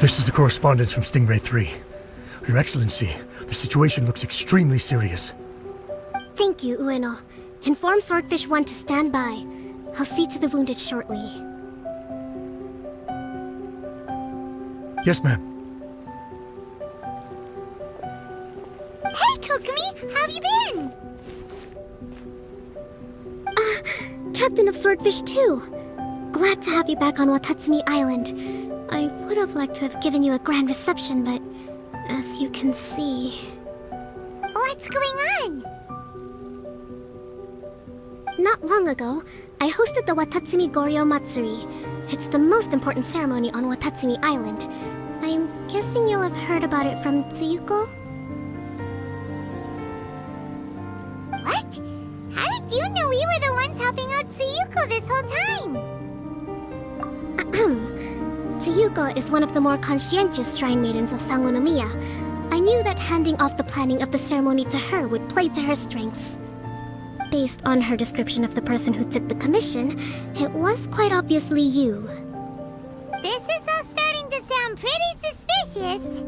This is the correspondence from Stingray 3. Your Excellency, the situation looks extremely serious. Thank you, Ueno. Inform Swordfish 1 to stand by. I'll see to the wounded shortly. Yes, ma'am. Hey, Kokumi! How have you been? Captain of Swordfish 2. Glad to have you back on Watatsumi Island. I would have liked to have given you a grand reception, but as you can see... What's going on? Not long ago, I hosted the Watatsumi Goryo Matsuri. It's the most important ceremony on Watatsumi Island. I'm guessing you'll have heard about it from Tsuyuko? What? How did you know we were the ones helping out Tsuyuko this whole time? Tsuyuko is one of the more conscientious shrine maidens of Sangonomiya. I knew that handing off the planning of the ceremony to her would play to her strengths. Based on her description of the person who took the commission, it was quite obviously you. This is all starting to sound pretty suspicious.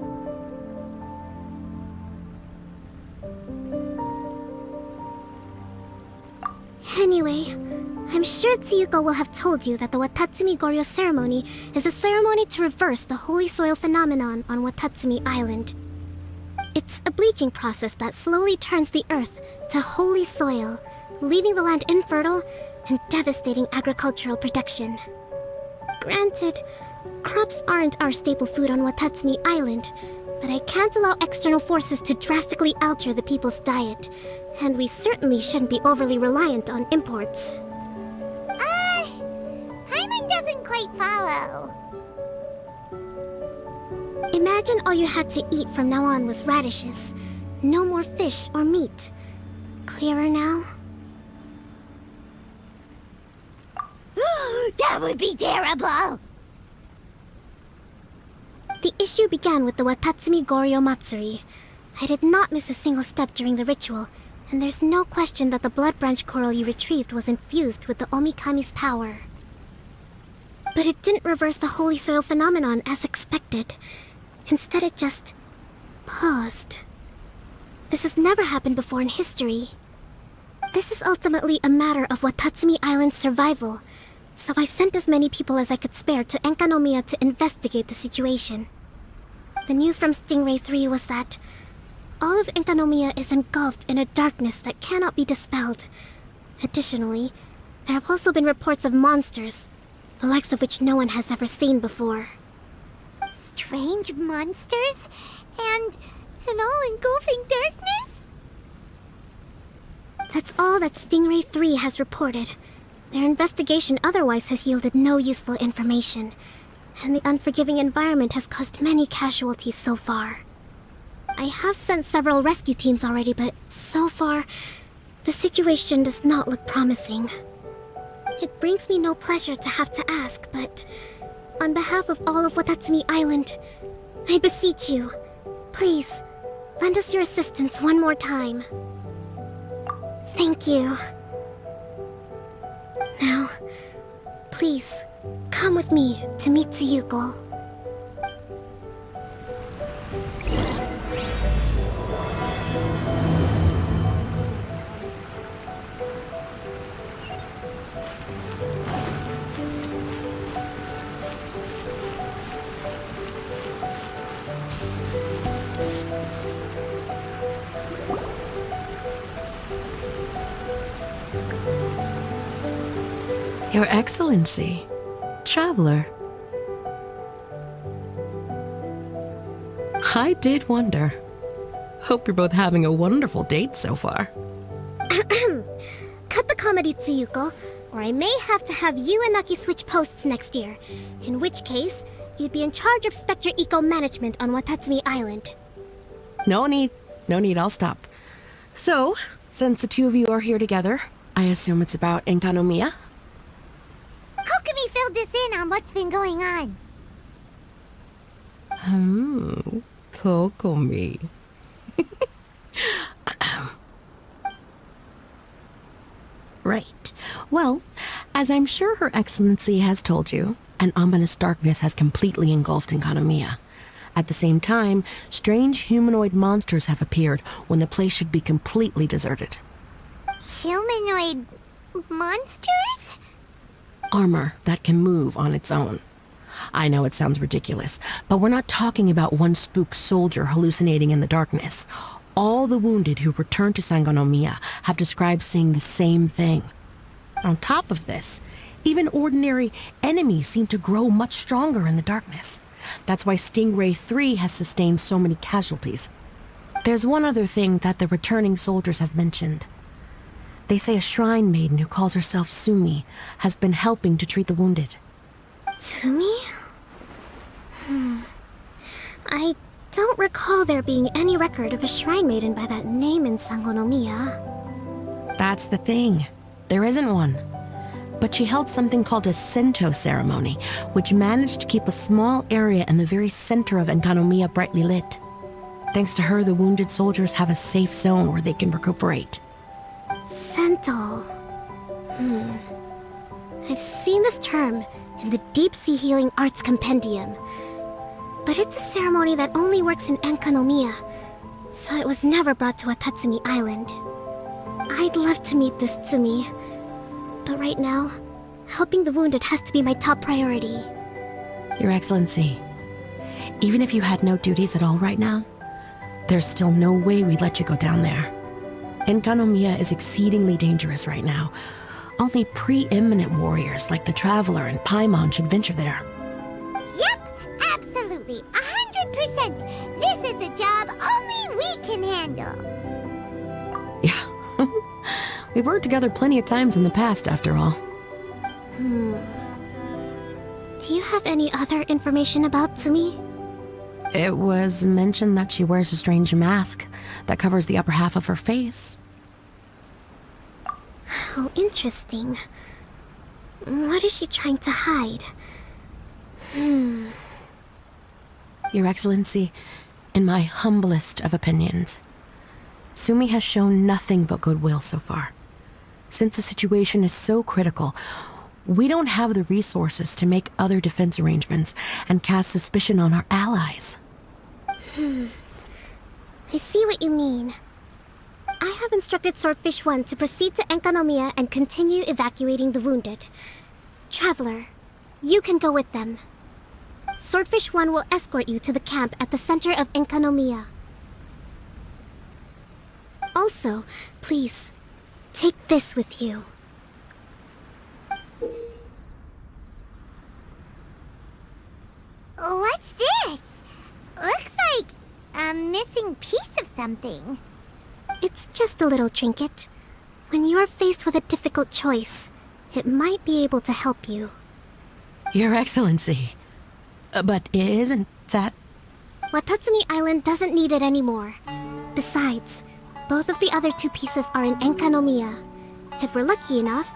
Anyway, I'm sure Tsuyuko will have told you that the Watatsumi Goryo ceremony is a ceremony to reverse the holy soil phenomenon on Watatsumi Island. It's a bleaching process that slowly turns the earth to holy soil, leaving the land infertile and devastating agricultural production. Granted, crops aren't our staple food on Watatsumi Island, but I can't allow external forces to drastically alter the people's diet, and we certainly shouldn't be overly reliant on imports. Hyman doesn't quite follow. Imagine all you had to eat from now on was radishes. No more fish or meat. Clearer now? That would be terrible! The issue began with the Watatsumi Goryo Matsuri. I did not miss a single step during the ritual, and there's no question that the blood branch coral you retrieved was infused with the Omikami's power. But it didn't reverse the holy soil phenomenon as expected. Instead, it just paused. This has never happened before in history. This is ultimately a matter of Watatsumi Island's survival, so I sent as many people as I could spare to Enkanomiya to investigate the situation. The news from Stingray 3 was that all of Enkanomiya is engulfed in a darkness that cannot be dispelled. Additionally, there have also been reports of monsters, the likes of which no one has ever seen before. Strange monsters? And an all-engulfing darkness? That's all that Stingray 3 has reported. Their investigation otherwise has yielded no useful information, and the unforgiving environment has caused many casualties so far. I have sent several rescue teams already, but so far, the situation does not look promising. It brings me no pleasure to have to ask, but on behalf of all of Watatsumi Island, I beseech you, please, lend us your assistance one more time. Thank you. Now, please, come with me to meet Tsuyuko. Your Excellency, Traveler. I did wonder. Hope you're both having a wonderful date so far. Cut the comedy, Tsuyuko, or I may have to have you and Naki switch posts next year. In which case, you'd be in charge of Spectre Eco Management on Watatsumi Island. No need, I'll stop. So, Since the two of you are here together, I assume it's about Enkanomiya? Kokomi filled us in on what's been going on. Kokomi. Right. Well, as I'm sure Her Excellency has told you, an ominous darkness has completely engulfed Enkanomiya. At the same time, strange humanoid monsters have appeared when the place should be completely deserted. Humanoid monsters? Armor that can move on its own. I know it sounds ridiculous, but we're not talking about one spook soldier hallucinating in the darkness. All the wounded who returned to Sangonomiya have described seeing the same thing. On top of this, even ordinary enemies seem to grow much stronger in the darkness. That's why Stingray 3 has sustained so many casualties. There's one other thing that the returning soldiers have mentioned. They say a shrine maiden who calls herself Sumi has been helping to treat the wounded. Tsumi? I don't recall there being any record of a shrine maiden by that name in Sangonomiya. That's the thing. There isn't one. But she held something called a Sento ceremony, which managed to keep a small area in the very center of Enkanomiya brightly lit. Thanks to her, the wounded soldiers have a safe zone where they can recuperate. Sento. I've seen this term in the Deep Sea Healing Arts Compendium. But it's a ceremony that only works in Enkanomiya, so it was never brought to Watatsumi Island. I'd love to meet this Tsumi, but right now, helping the wounded has to be my top priority. Your Excellency, even if you had no duties at all right now, there's still no way we'd let you go down there. Enkanomiya is exceedingly dangerous right now. Only preeminent warriors like the Traveler and Paimon should venture there. Yep, absolutely, 100%. This is a job only we can handle. Yeah. We've worked together plenty of times in the past, after all. Do you have any other information about Tsumi? It was mentioned that she wears a strange mask that covers the upper half of her face. How interesting. What is she trying to hide? Your Excellency, in my humblest of opinions, Sumi has shown nothing but goodwill so far. Since the situation is so critical, we don't have the resources to make other defense arrangements and cast suspicion on our allies. I see what you mean. I have instructed Swordfish 1 to proceed to Enkanomiya and continue evacuating the wounded. Traveler, you can go with them. Swordfish 1 will escort you to the camp at the center of Enkanomiya. Also, please, take this with you. What's this? Looks like a missing piece of something. It's just a little trinket. When you're faced with a difficult choice, it might be able to help you. Your Excellency, but isn't that... Watatsumi Island doesn't need it anymore. Besides, both of the other two pieces are in Enkanomiya. If we're lucky enough,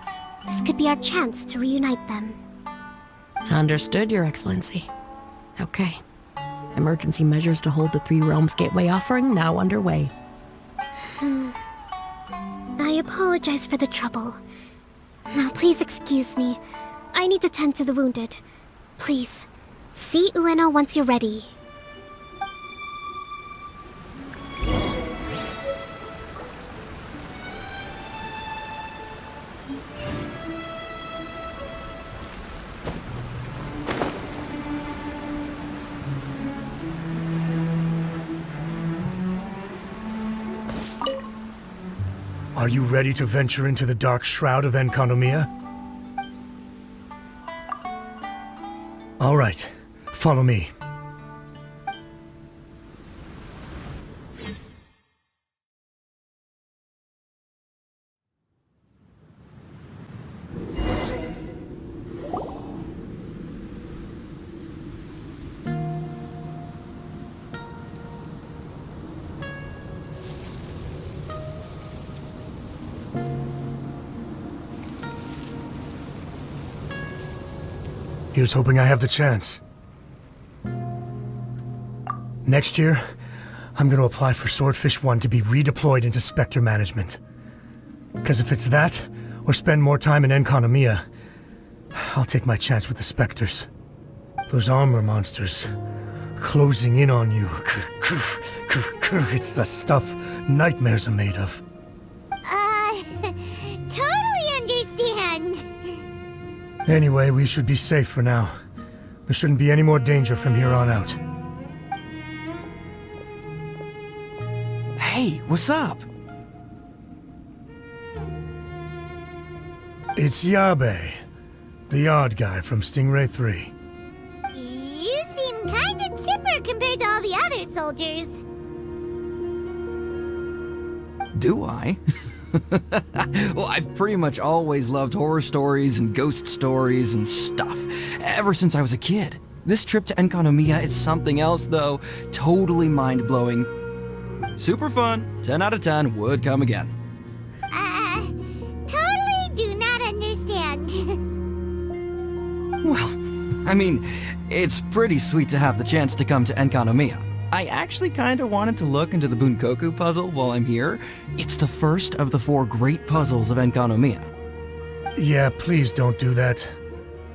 this could be our chance to reunite them. Understood, Your Excellency. Okay. Emergency measures to hold the Three Realms Gateway offering now underway. I apologize for the trouble. Now please excuse me. I need to tend to the wounded. Please, see Ueno once you're ready. Are you ready to venture into the dark shroud of Enkanomiya? All right, follow me. Here's hoping I have the chance. Next year, I'm gonna apply for Swordfish 1 to be redeployed into Spectre management. Because if it's that, or spend more time in Enconomia, I'll take my chance with the Spectres. Those armor monsters, closing in on you. It's the stuff nightmares are made of. Totally understand. Anyway, we should be safe for now. There shouldn't be any more danger from here on out. Hey, what's up? It's Yabe, the odd guy from Stingray 3. You seem kinda chipper compared to all the other soldiers. Do I? Well, I've pretty much always loved horror stories and ghost stories and stuff, ever since I was a kid. This trip to Enconomia is something else, though. Totally mind-blowing. Super fun. 10 out of 10 would come again. Totally do not understand. Well, I mean, it's pretty sweet to have the chance to come to Enconomia. I actually kind of wanted to look into the Bunkoku puzzle while I'm here. It's the first of the 4 great puzzles of Enconomia. Yeah, please don't do that.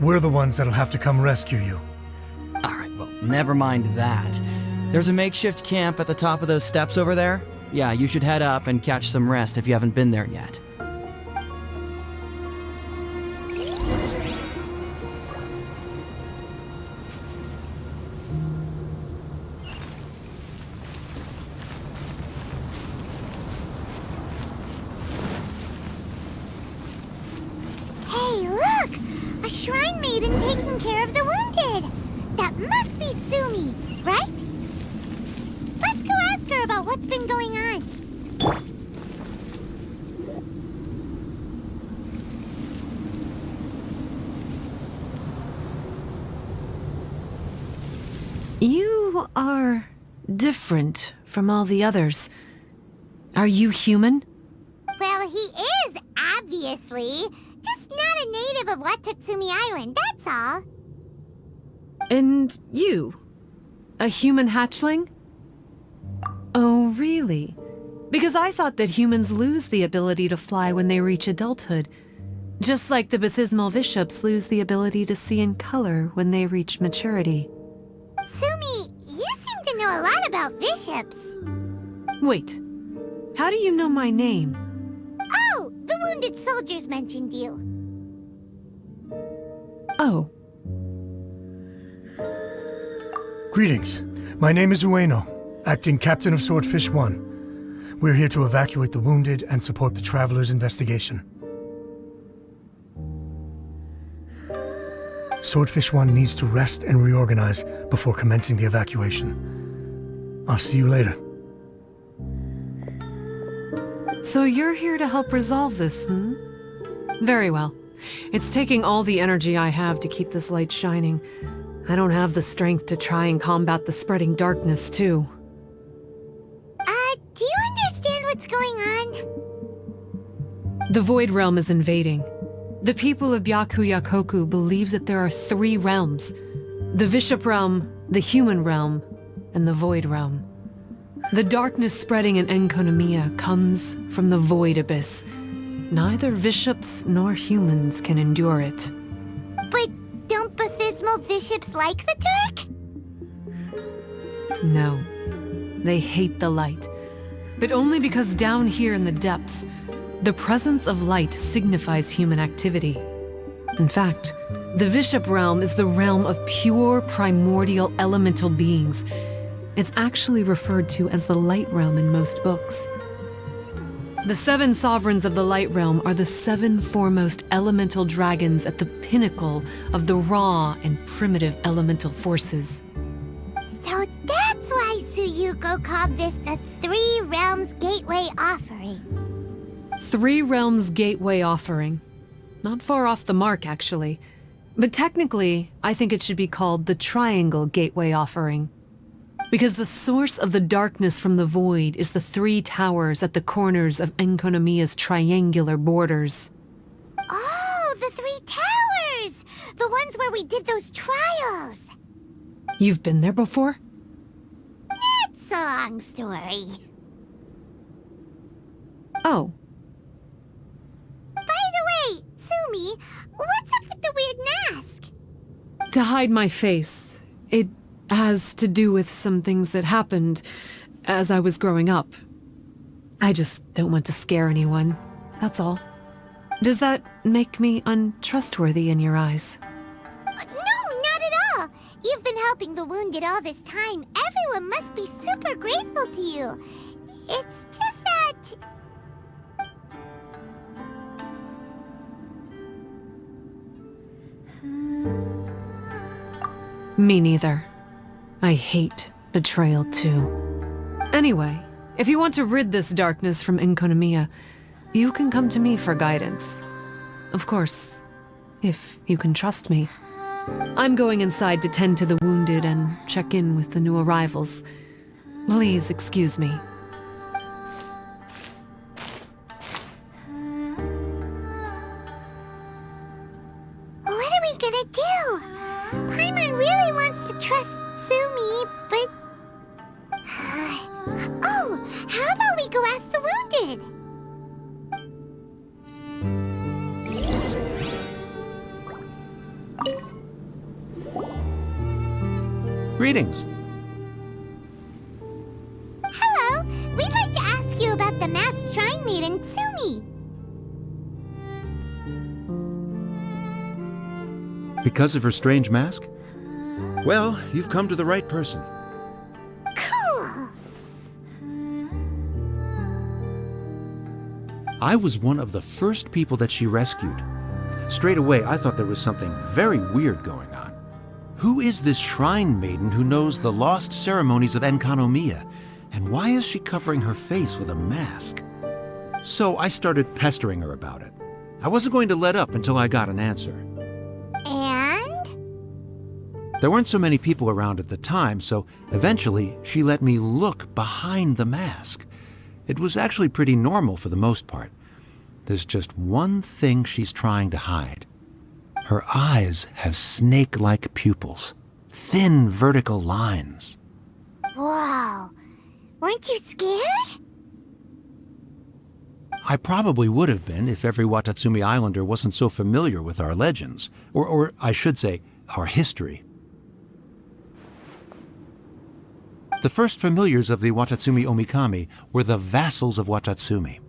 We're the ones that'll have to come rescue you. Alright, well, never mind that. There's a makeshift camp at the top of those steps over there. Yeah, you should head up and catch some rest if you haven't been there yet. Hey, look! A shrine maiden taking care of the wounded! That must be Sumi, right? Let's go ask her about what's been going on. You are different from all the others. Are you human? Well, he is, obviously. Just not a native of Watatsumi Island, that's all. And you? A human hatchling? Oh, really? Because I thought that humans lose the ability to fly when they reach adulthood. Just like the Baptismal Bishops lose the ability to see in color when they reach maturity. Sumi, you seem to know a lot about bishops. Wait, how do you know my name? Oh, the wounded soldiers mentioned you. Oh, Greetings. My name is Ueno, acting captain of Swordfish 1. We're here to evacuate the wounded and support the traveler's investigation. Swordfish 1 needs to rest and reorganize before commencing the evacuation. I'll see you later. so you're here to help resolve this, hmm? Very well. It's taking all the energy I have to keep this light shining. I don't have the strength to try and combat the spreading darkness, too. Do you understand what's going on? The Void Realm is invading. The people of Byakuyakoku believe that there are 3 realms. The Bishop Realm, the Human Realm, and the Void Realm. The darkness spreading in Enconomia comes from the Void Abyss. Neither bishops nor humans can endure it. But don't Baptismal bishops like the Turk? No, they hate the light. But only because down here in the depths, the presence of light signifies human activity. In fact, the Bishop Realm is the realm of pure primordial elemental beings. It's actually referred to as the Light Realm in most books. The 7 sovereigns of the Light Realm are the 7 foremost elemental dragons at the pinnacle of the raw and primitive elemental forces. So that's why Tsuyuko called this the 3 Realms Gateway Offering. 3 Realms Gateway Offering. Not far off the mark, actually. But technically, I think it should be called the Triangle Gateway Offering. Because the source of the darkness from the void is the 3 towers at the corners of Enconomia's triangular borders. Oh, the 3 towers! The ones where we did those trials. You've been there before? It's a long story. Oh, By the way, Sumi, what's up with the weird mask? to hide my face. It has to do with some things that happened as I was growing up. I just don't want to scare anyone, that's all. Does that make me untrustworthy in your eyes? No, not at all. You've been helping the wounded all this time. Everyone must be super grateful to you. It's just that... Me neither. I hate betrayal too. Anyway, if you want to rid this darkness from Enkonomiya, you can come to me for guidance. Of course, if you can trust me. I'm going inside to tend to the wounded and check in with the new arrivals. Please excuse me. What are we gonna do? Paimon really wants to trust Sumi, but... Oh, how about we go ask the wounded? Greetings. Hello, we'd like to ask you about the masked shrine maiden, Sumi. Because of her strange mask? Well, you've come to the right person. Cool. I was one of the first people that she rescued. Straight away, I thought there was something very weird going on. Who is this shrine maiden who knows the lost ceremonies of Enkanomiya? And why is she covering her face with a mask? So I started pestering her about it. I wasn't going to let up until I got an answer. And? There weren't so many people around at the time, so eventually she let me look behind the mask. It was actually pretty normal for the most part. There's just one thing she's trying to hide. Her eyes have snake-like pupils, thin vertical lines. Whoa. Weren't you scared? I probably would have been if every Watatsumi Islander wasn't so familiar with our legends, or I should say, our history. The first familiars of the Watatsumi Omikami were the vassals of Watatsumi.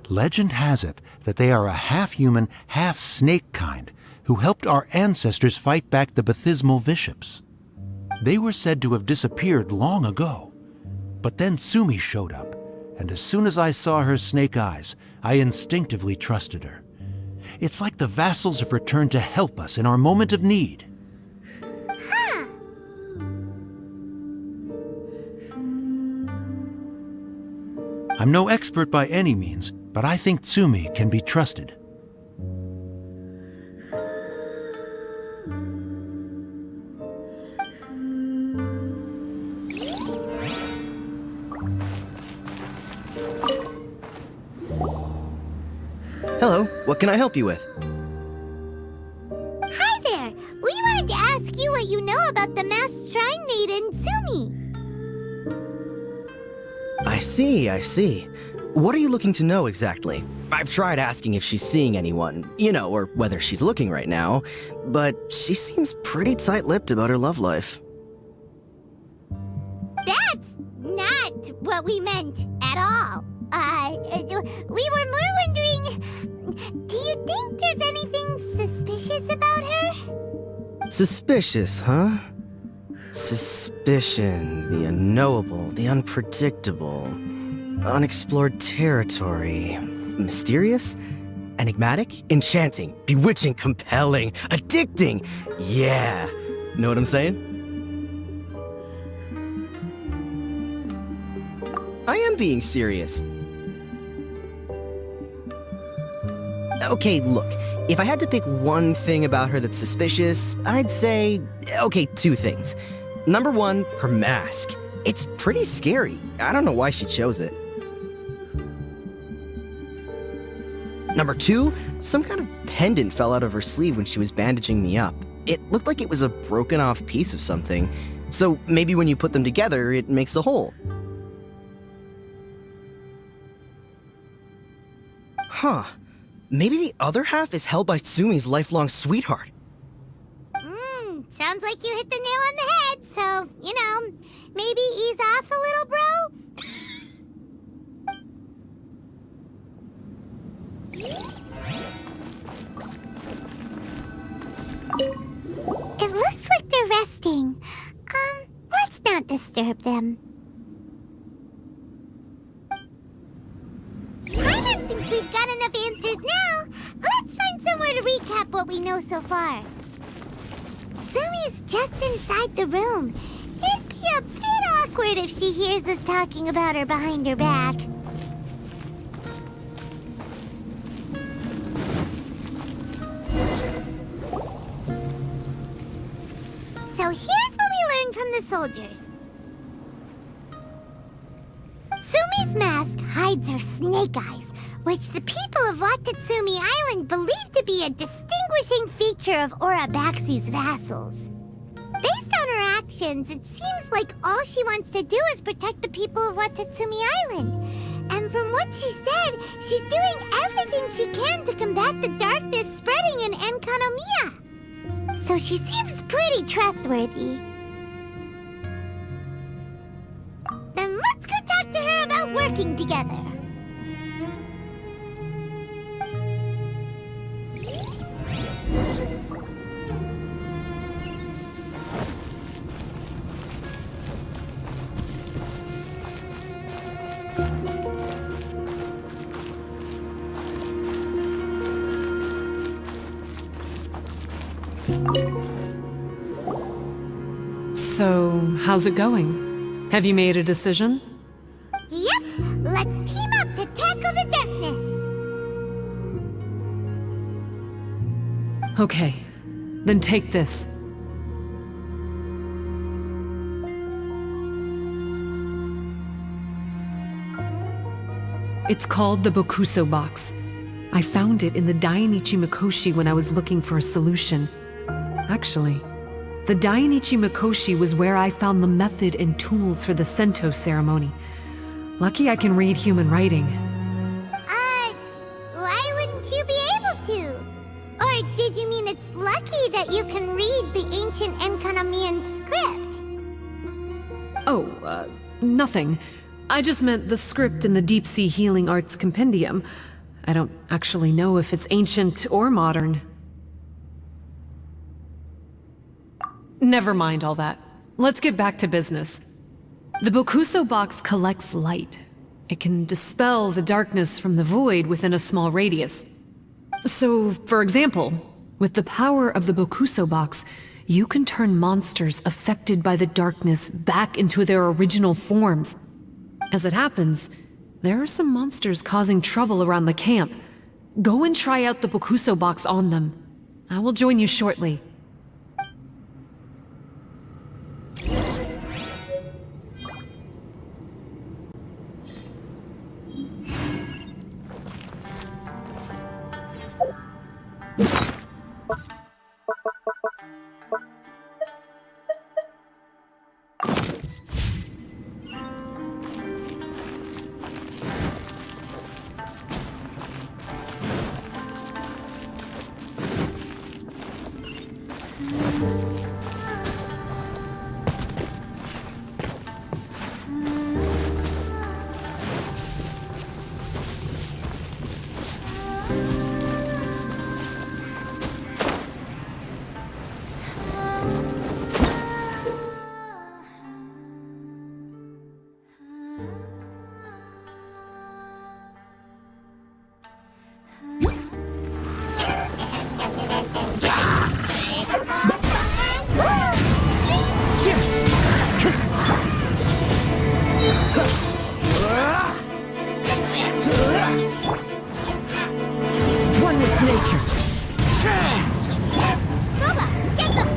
Legend has it that they are a half-human, half-snake kind who helped our ancestors fight back the baptismal bishops. They were said to have disappeared long ago. But then Sumi showed up, and as soon as I saw her snake eyes, I instinctively trusted her. It's like the vassals have returned to help us in our moment of need. Huh. I'm no expert by any means, but I think Tsumi can be trusted. Hello, what can I help you with? Hi there. We wanted to ask you what you know about the masked shrine maiden, Sumi. I see. What are you looking to know exactly? I've tried asking if she's seeing anyone, or whether she's looking right now, but she seems pretty tight-lipped about her love life. That's not what we meant at all. We were more wondering, do you think there's anything suspicious about her? Suspicious, huh? Suspicion, the unknowable, the unpredictable, unexplored territory. Mysterious? Enigmatic? Enchanting? Bewitching? Compelling? Addicting? Yeah. Know what I'm saying? I am being serious. Okay, look, if I had to pick one thing about her that's suspicious, I'd say, two things. Number one, her mask. It's pretty scary. I don't know why she chose it. Number two, some kind of pendant fell out of her sleeve when she was bandaging me up. It looked like it was a broken off piece of something. So maybe when you put them together, it makes a whole. Huh. Maybe the other half is held by Sumi's lifelong sweetheart. Sounds like you hit the nail on the head, so, maybe ease off a little, bro? It looks like they're resting. Let's not disturb them. Paimon thinks we've got enough answers now. Let's find somewhere to recap what we know so far. Sumi's just inside the room. It'd be a bit awkward if she hears us talking about her behind her back. So here's what we learned from the soldiers. Sumi's mask hides her snake eyes, which the people of Watatsumi Island believe to be a distinguishing feature of Orabaxi's vassals. Based on her actions, it seems like all she wants to do is protect the people of Watatsumi Island. And from what she said, she's doing everything she can to combat the darkness spreading in Enkanomiya. So she seems pretty trustworthy. Then let's go talk to her about working together. So, how's it going? Have you made a decision? Yep, let's team up to tackle the darkness. Okay, then take this. It's called the Bokuso box. I found it in the Dainichi Mikoshi when I was looking for a solution. Actually, the Dainichi Mikoshi was where I found the method and tools for the Sento ceremony. Lucky I can read human writing. Why wouldn't you be able to? Or did you mean it's lucky that you can read the ancient Enkanomian script? Oh, nothing. I just meant the script in the Deep Sea Healing Arts Compendium. I don't actually know if it's ancient or modern. Never mind all that. Let's get back to business. The Bokuso box collects light. It can dispel the darkness from the void within a small radius. So, for example, with the power of the Bokuso box, you can turn monsters affected by the darkness back into their original forms. As it happens, there are some monsters causing trouble around the camp. Go and try out the Bokuso box on them. I will join you shortly. One with nature. Goba, get them!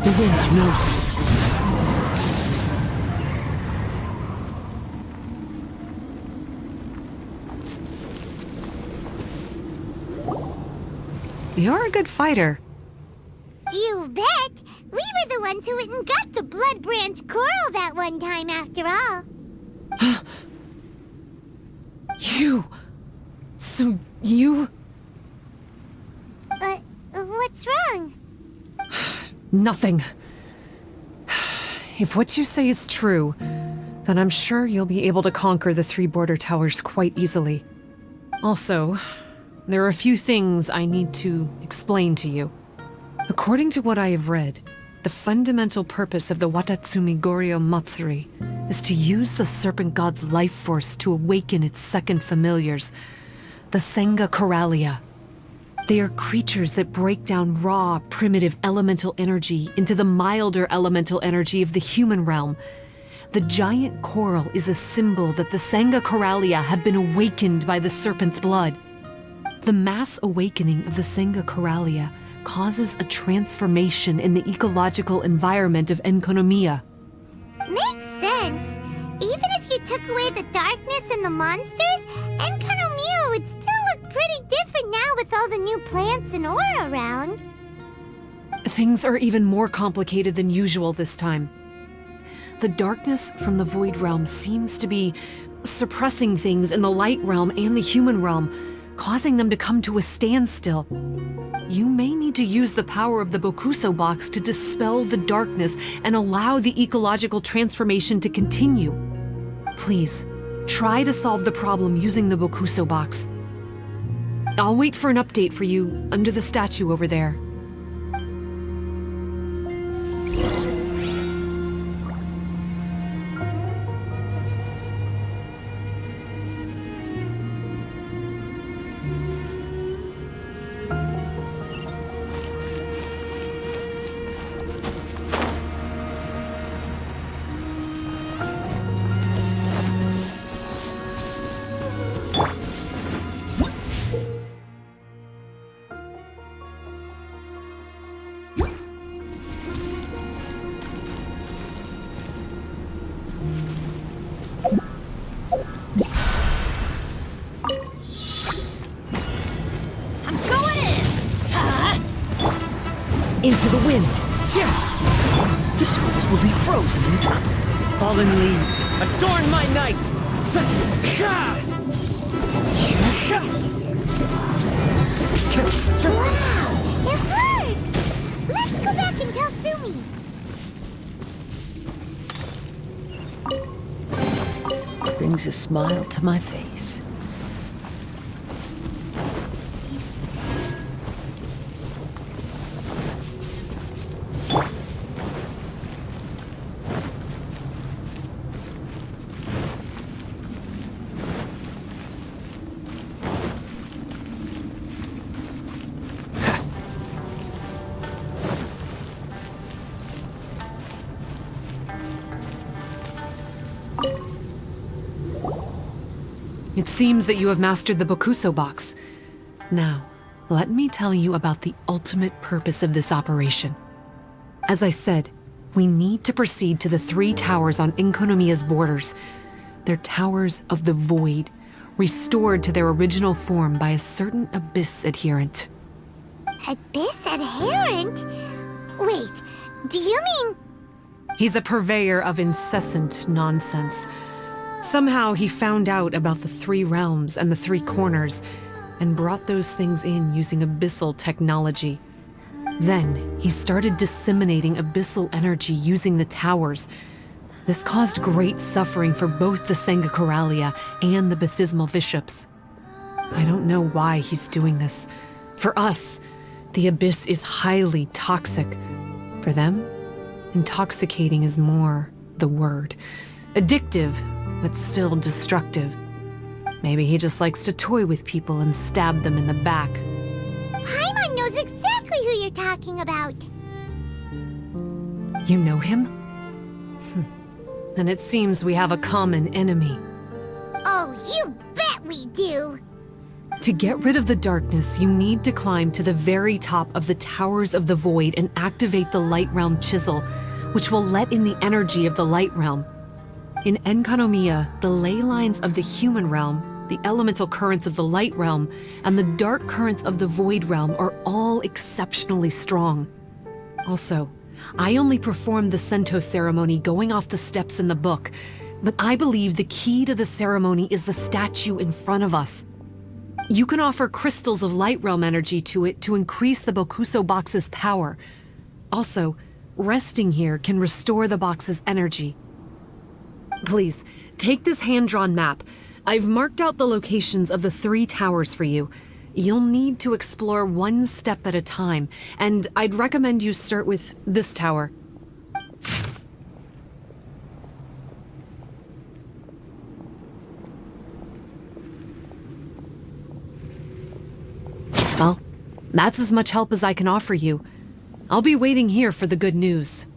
The wind knows me. You're a good fighter. You bet! We were the ones who went and got the Blood Branch Coral that one time, after all. So you... What's wrong? Nothing. If what you say is true, then I'm sure you'll be able to conquer the 3 border towers quite easily. Also, there are a few things I need to explain to you. According to what I have read, the fundamental purpose of the Watatsumi Goryo Matsuri is to use the Serpent God's life force to awaken its second familiars, the Senga Coralia. They are creatures that break down raw, primitive elemental energy into the milder elemental energy of the human realm. The giant coral is a symbol that the Senga Coralia have been awakened by the serpent's blood. The mass awakening of the Senga Coralia causes a transformation in the ecological environment of Enkonomiya. Makes sense. Even if you took away the darkness and the monsters, Enkonomiya would still look pretty different now with all the new plants and ore around. Things are even more complicated than usual this time. The darkness from the Void Realm seems to be suppressing things in the Light Realm and the human realm, causing them to come to a standstill. You may need to use the power of the Bokuso box to dispel the darkness and allow the ecological transformation to continue. Please, try to solve the problem using the Bokuso box. I'll wait for an update for you under the statue over there. Into the wind. This world will be frozen in time. Fallen leaves, adorn my night. Wow! It works! Let's go back and tell Sumi. Brings a smile to my face. It seems that you have mastered the Bokuso box. Now, let me tell you about the ultimate purpose of this operation. As I said, we need to proceed to the 3 towers on Enkonomiya's borders. They're towers of the void, restored to their original form by a certain Abyss adherent. Abyss adherent? Wait, do you mean... He's a purveyor of incessant nonsense. Somehow he found out about the 3 realms and the 3 corners, and brought those things in using abyssal technology. Then he started disseminating abyssal energy using the towers. This caused great suffering for both the Senga Coralia and the Bathysmal Bishops. I don't know why he's doing this. For us, the Abyss is highly toxic. For them, intoxicating is more the word. Addictive, but still destructive. Maybe he just likes to toy with people and stab them in the back. Paimon knows exactly who you're talking about. You know him? Then it seems we have a common enemy. Oh, you bet we do! To get rid of the darkness, you need to climb to the very top of the Towers of the Void and activate the Light Realm Chisel, which will let in the energy of the Light Realm. In Enkonomiya, the ley lines of the human realm, the elemental currents of the Light Realm, and the dark currents of the Void Realm are all exceptionally strong. Also, I only performed the Sento ceremony going off the steps in the book, but I believe the key to the ceremony is the statue in front of us. You can offer crystals of light realm energy to it to increase the Bokuso box's power. Also, resting here can restore the box's energy. Please, take this hand-drawn map. I've marked out the locations of the 3 towers for you. You'll need to explore one step at a time, and I'd recommend you start with this tower. Well, that's as much help as I can offer you. I'll be waiting here for the good news.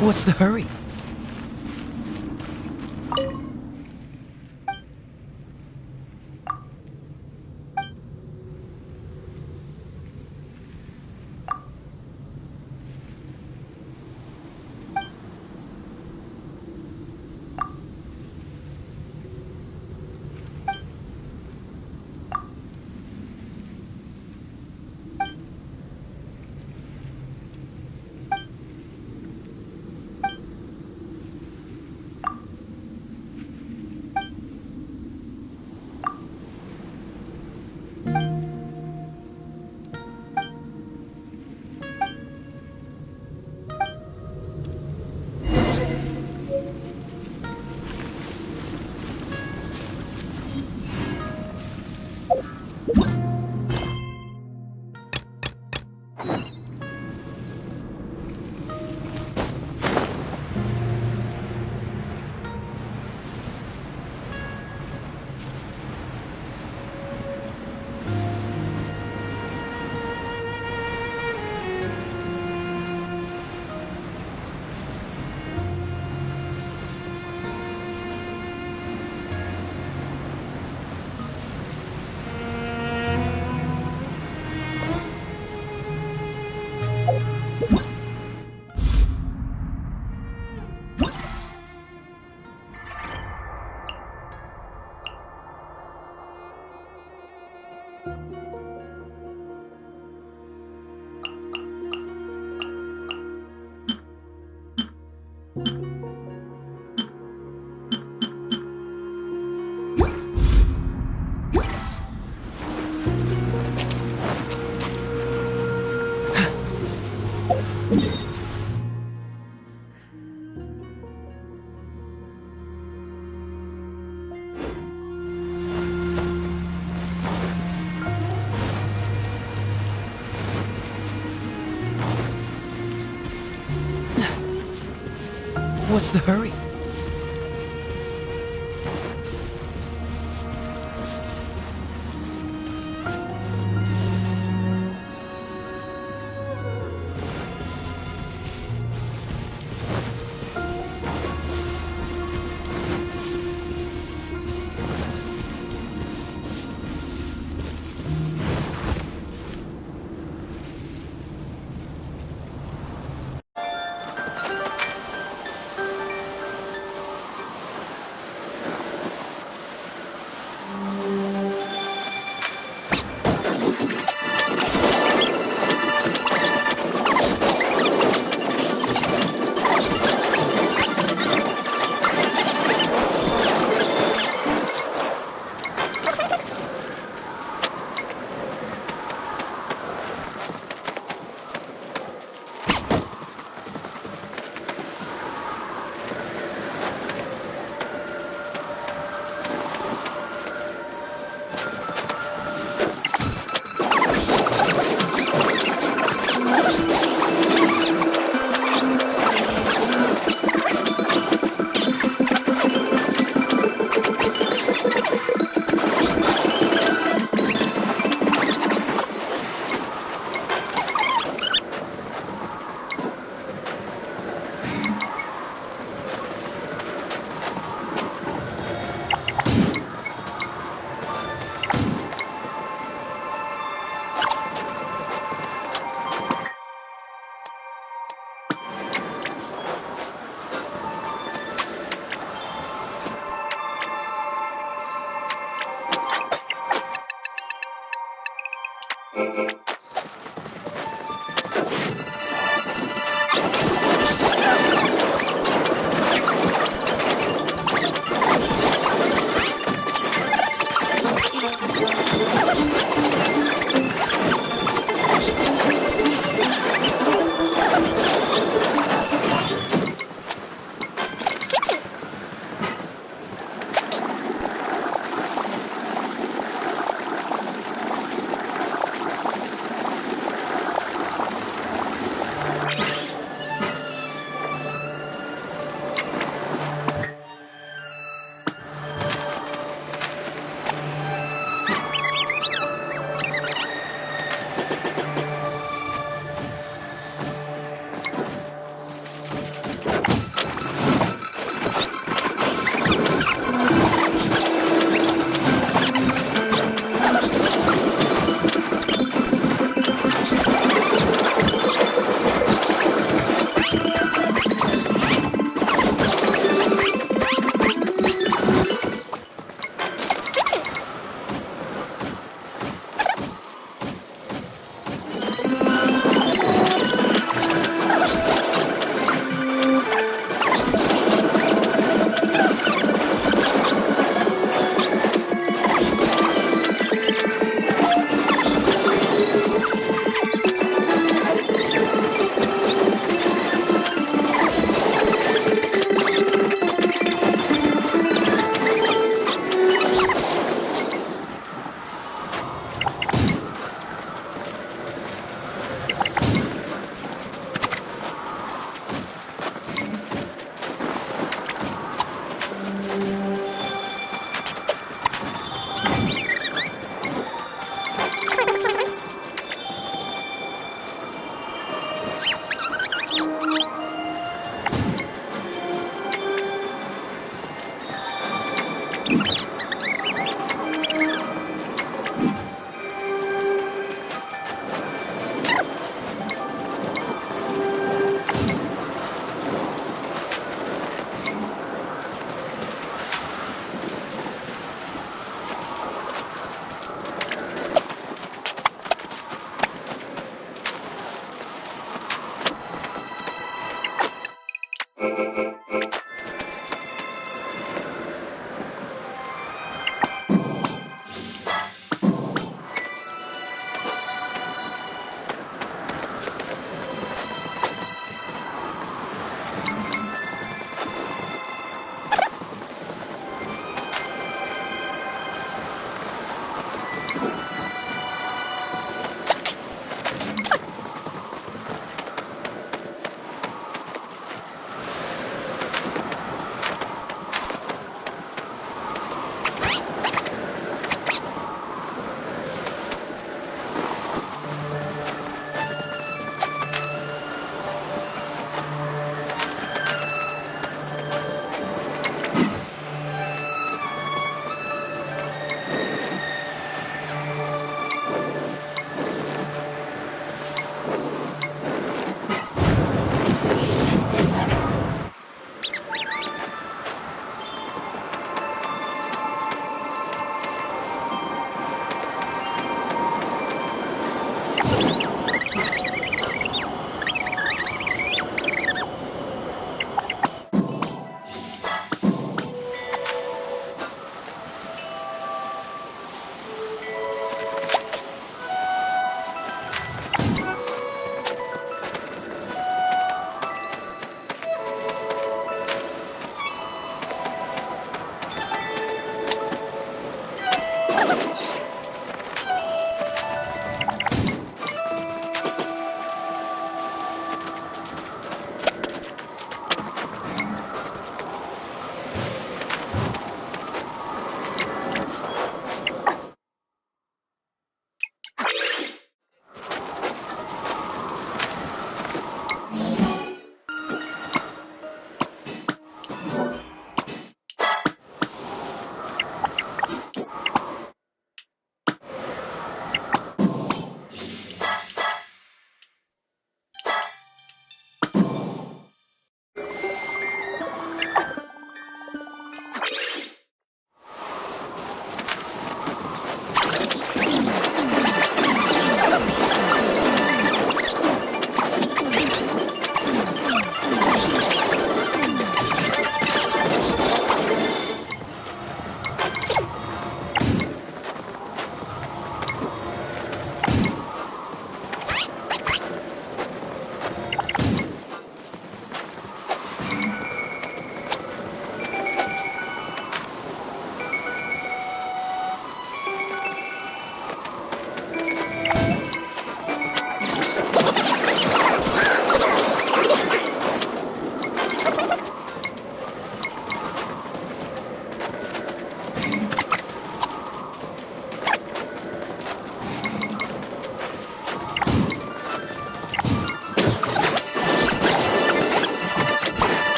What's the hurry? What's the hurry?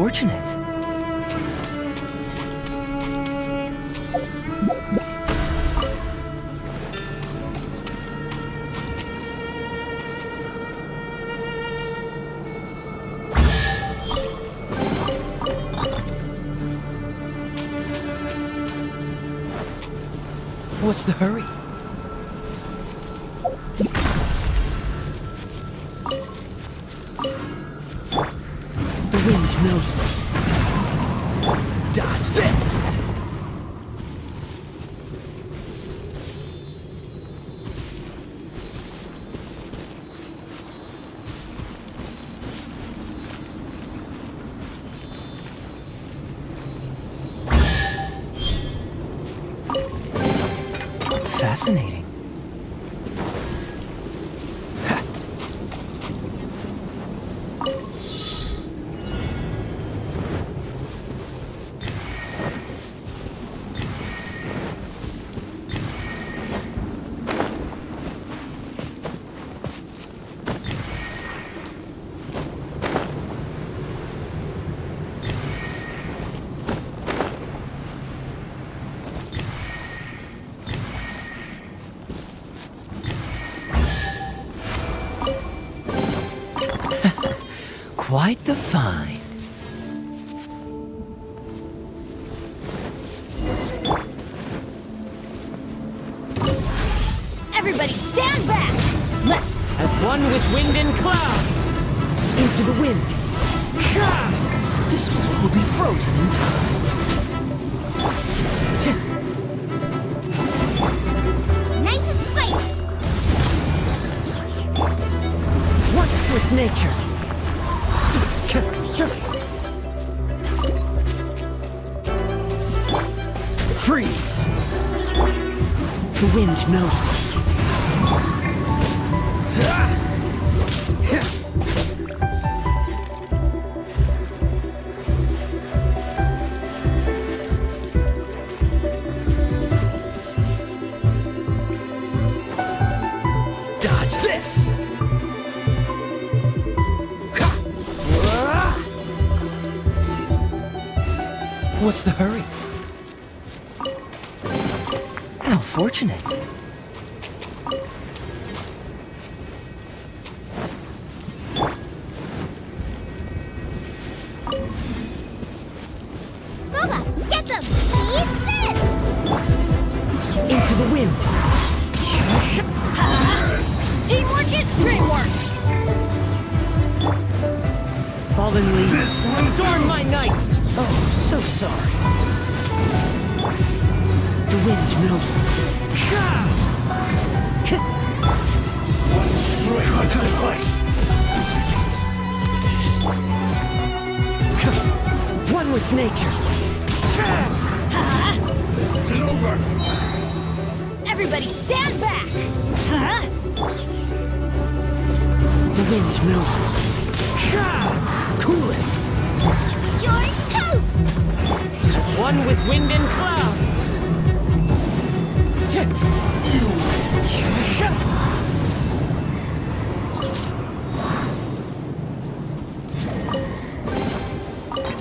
Fortunate. What's the hurry? The wind knows me. Dodge this! Fascinating. Quite the find. Everybody stand back! Let's... As one with wind and cloud! Into the wind! This world will be frozen in time. Nice and spicy. One with nature! Freeze! The wind knows me. Dodge this! What's the hurry? How fortunate. Booba, get them! Eat this! Into the wind. Teamwork is dreamwork! Fallen leaves. Adorn my night! Oh, so sorry. The wind knows me. One with nature. Everybody stand back! The wind knows me. Cool it. You're toast! As one with wind and cloud.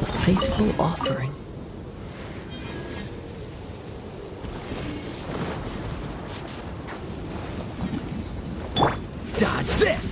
A faithful offering. Dodge this!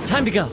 Time to go.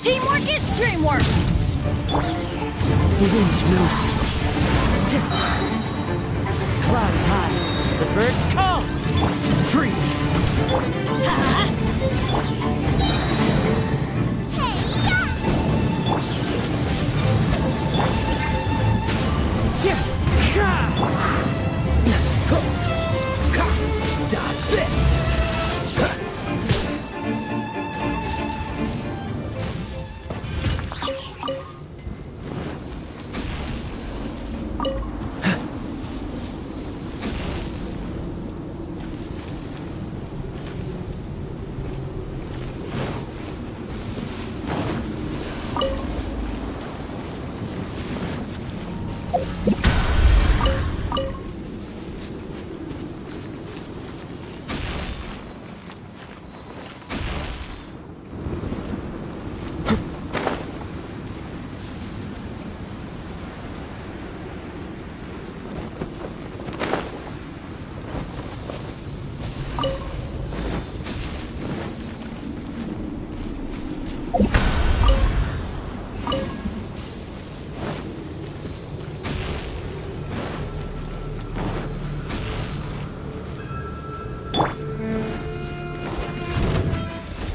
Teamwork is dreamwork! The wind knows me. Clouds high, the birds call. Freeze! Dodge this!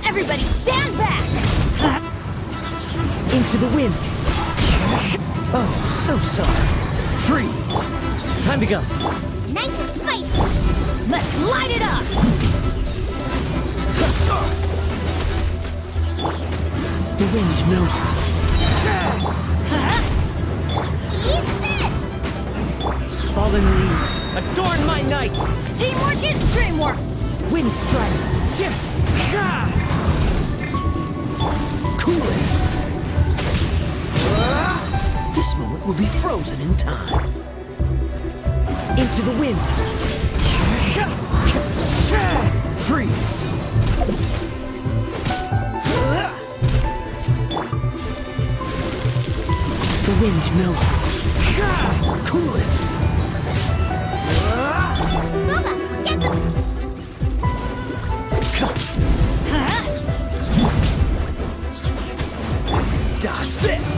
Everybody stand back! Into the wind! Oh, so sorry. Freeze! Time to go. Nice and spicy. Let's light it up! The wind knows me. Eat this! Fallen leaves, adorn my night! Teamwork is dreamwork! Wind strike! Cool it! This moment will be frozen in time. Into the wind! Freeze! The wind knows me. Cool it! Booba, get them! Dodge this!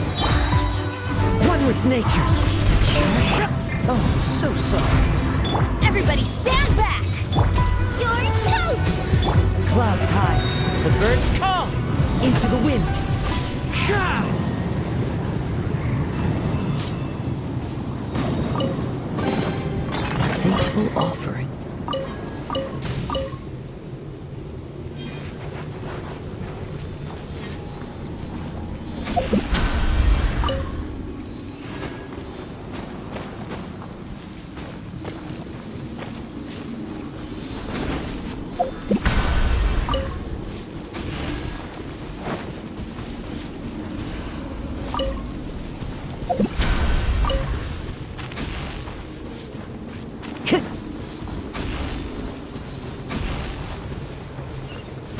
One with nature! Oh, so sorry. Everybody stand back! You're toast! Clouds high, the birds call! Into the wind! Fateful offering.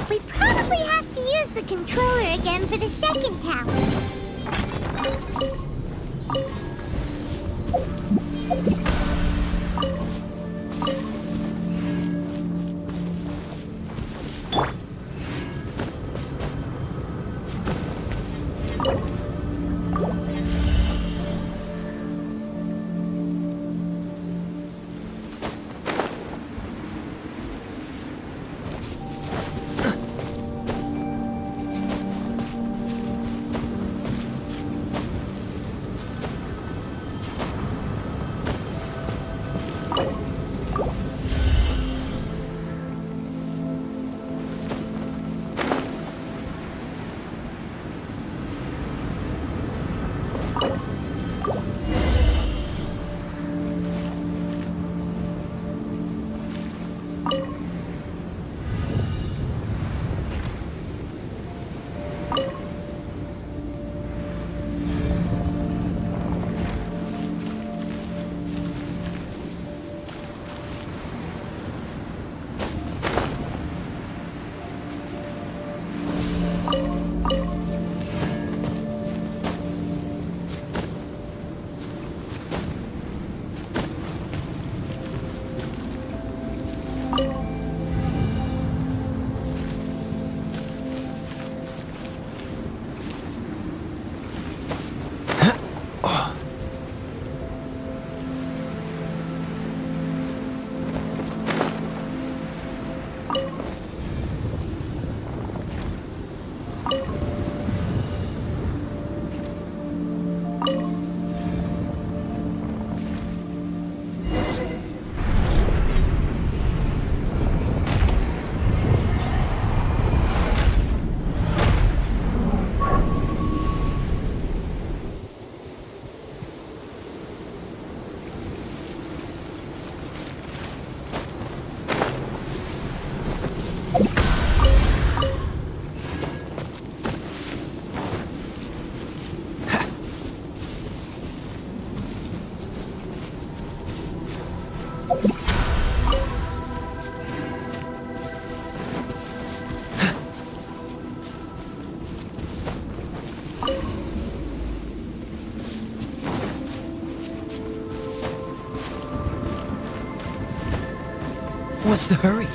We probably have to use the controller again for the second tower. What's the hurry?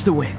the wind.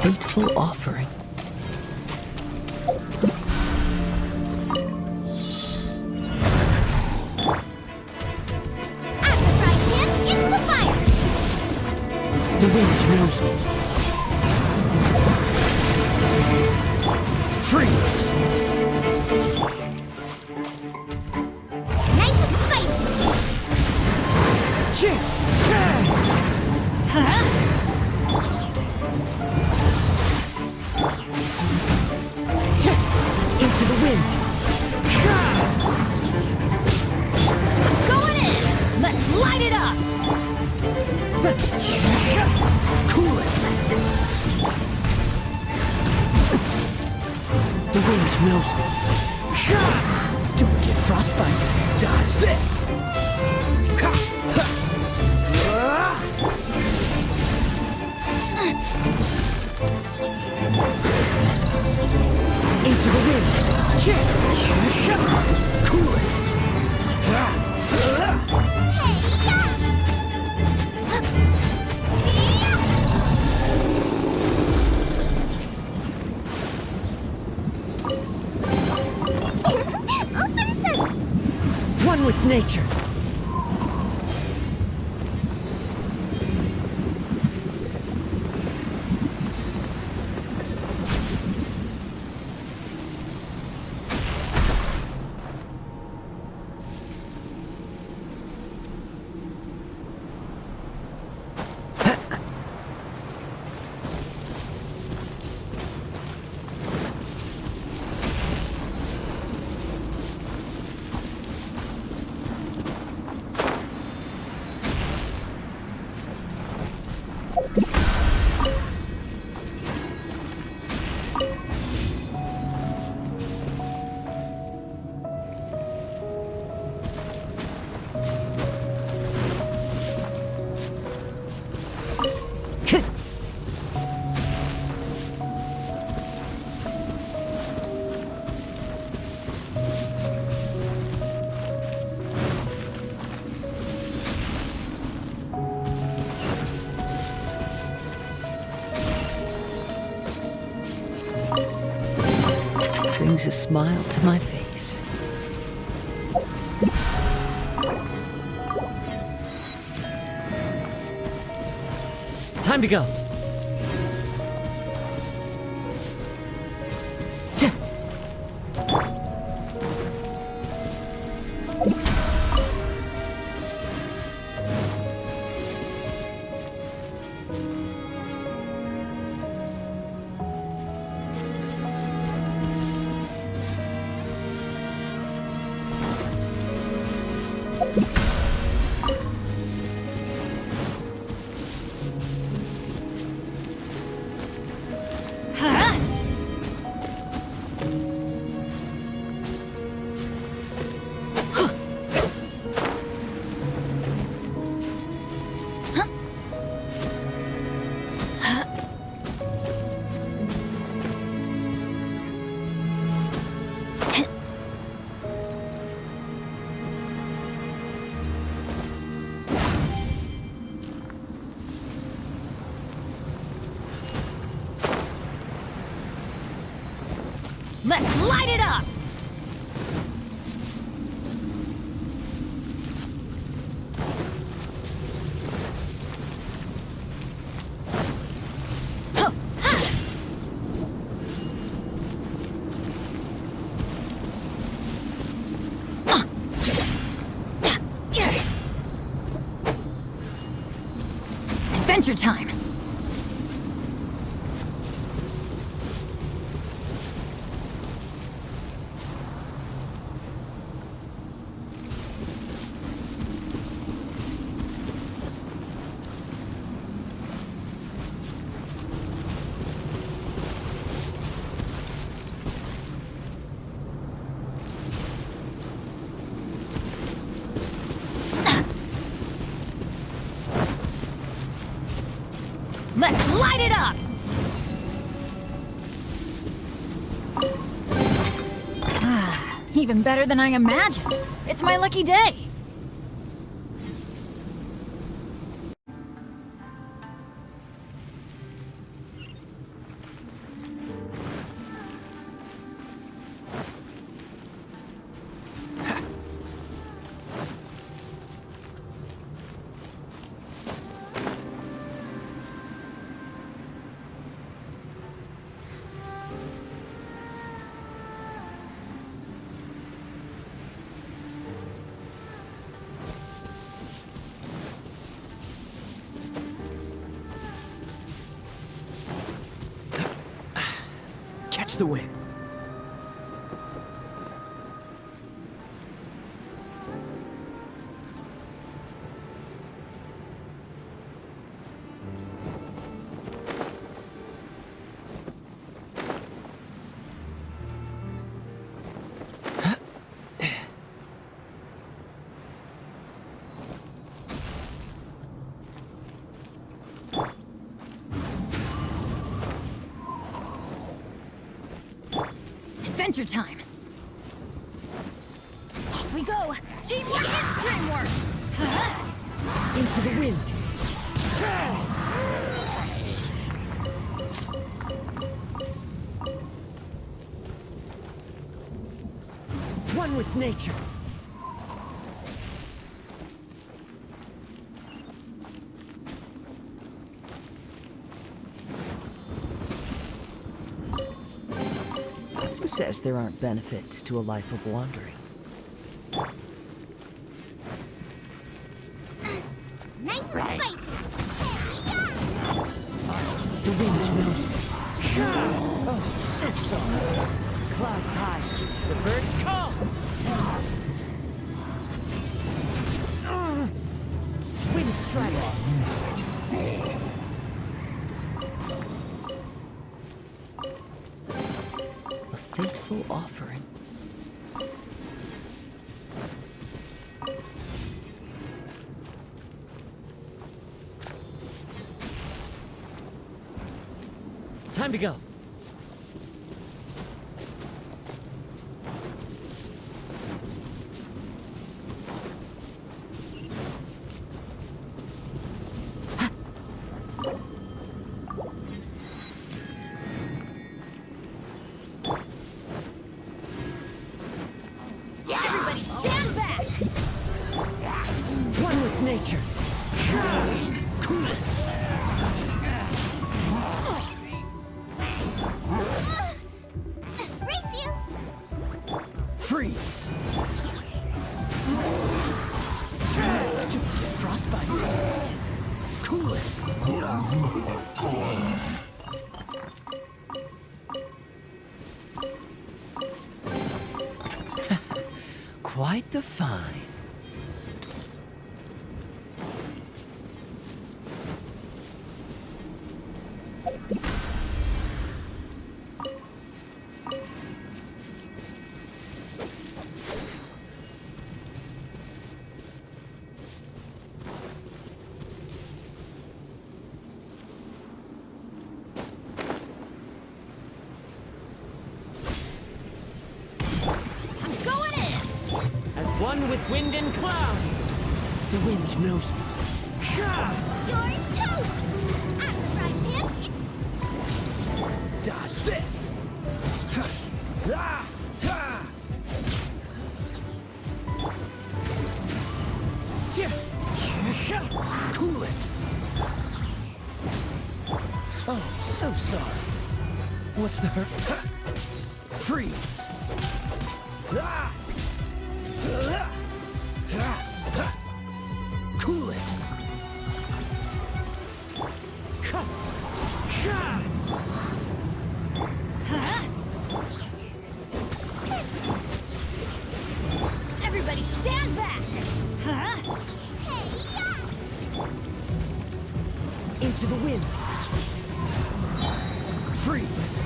Fateful offering. Sacrifice him into the fire! The wind knows me. Freeze! Nice and spicy! Into the wind. Going in! Let's light it up! Cool it. The wind knows me. Don't get frostbite. Dodge this. Into the wind. Cool it. Open sesame! One with nature. Brings a smile to my face. Time to go. Let's light it up! Adventure time! Let's light it up! Even better than I imagined. It's my lucky day. Catch the wind. Adventure time! Off we go! Teamwork is dreamwork! Into the wind. One with nature. Who says there aren't benefits to a life of wandering? Nice and spicy. The wind knows me. Oh, so sorry. Clouds high. The birds come. Wind strike. A faithful offering. Time to go. Everybody stand back! One with nature. Cool it. frostbite. Cool it. Quite the find. One with wind and cloud. The wind knows me. You're toast! At the frying pan. Dodge this. Cool it. Oh, so sorry. What's the hurt? Freeze. Cool it. Everybody stand back! Into the wind. Freeze.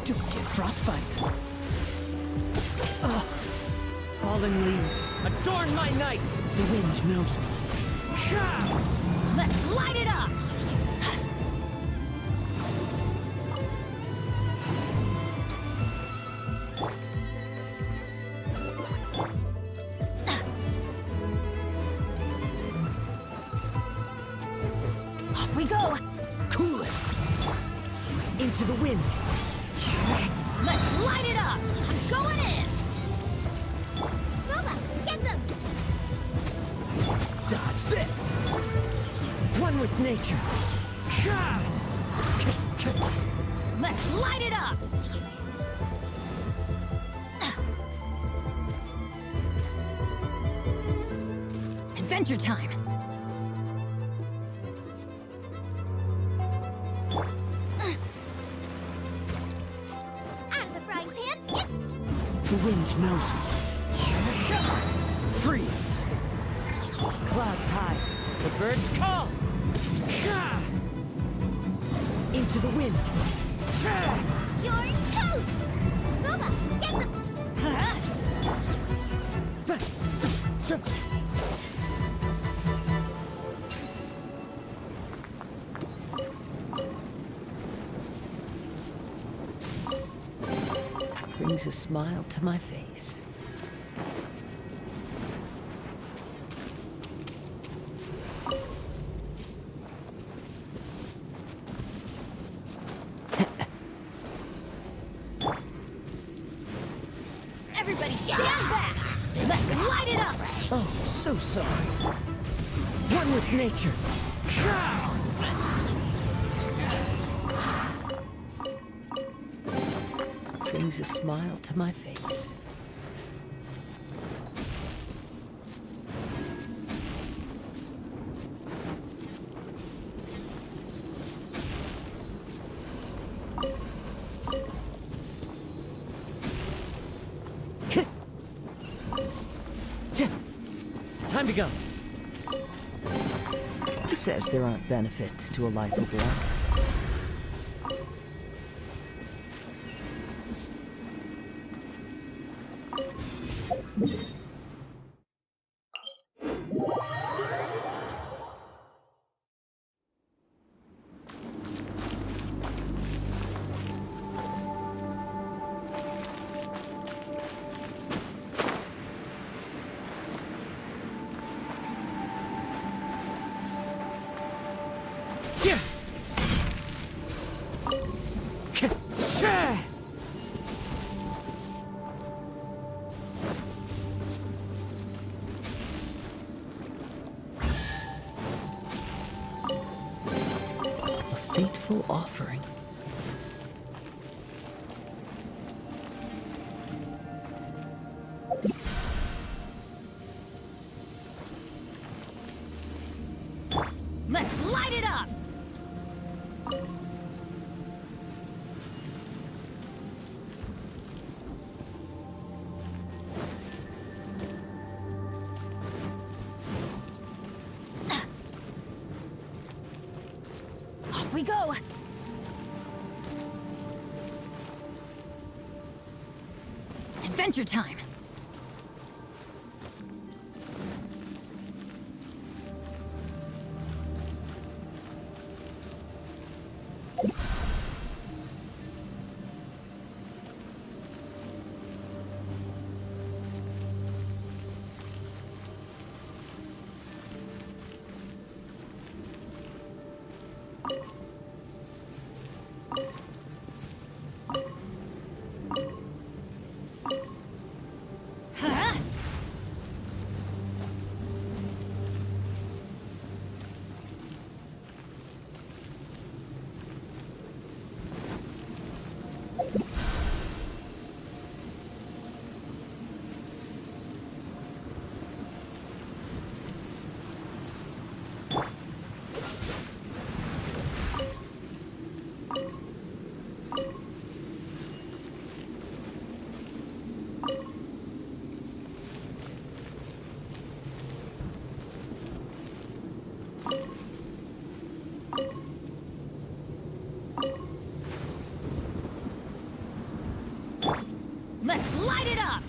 Don't get frostbite. Fallen leaves adorn my night. The wind knows me. Let's light it up! Off we go! Cool it. Into the wind. Let's light it up! I'm going in! Booba, get them! Dodge this. One with nature. Let's light it up! Adventure time! Out of the frying pan. The wind knows me. Freeze. Clouds high. The birds call. Into the wind. You're toast! Booba, get them! Brings a smile to my face. Everybody stand back! Let's light it up! Oh, so sorry. One with nature. Brings a smile to my face. Time to go. Who says there aren't benefits to a life of love? fateful offering. Let's light it up! Off we go! Adventure time! Huh? Let's light it up!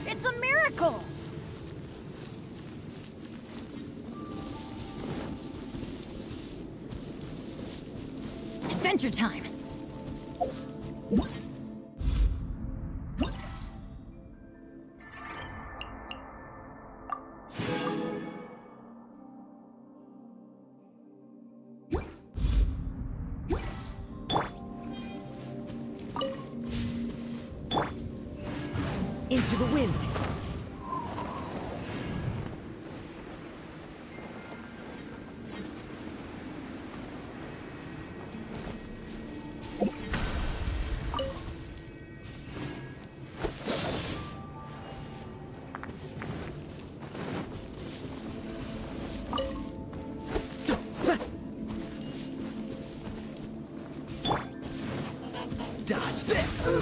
It's a miracle! Adventure time! Into the wind! Dodge this! The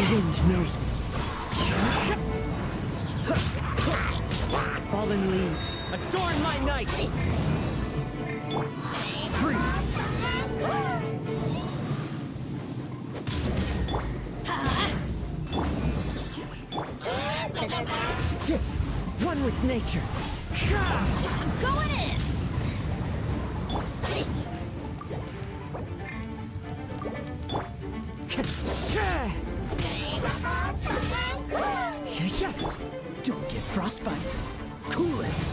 wind knows me. Fallen leaves, adorn my night! Freeze! One with nature. I'm going in! Don't get frostbite. Cool it.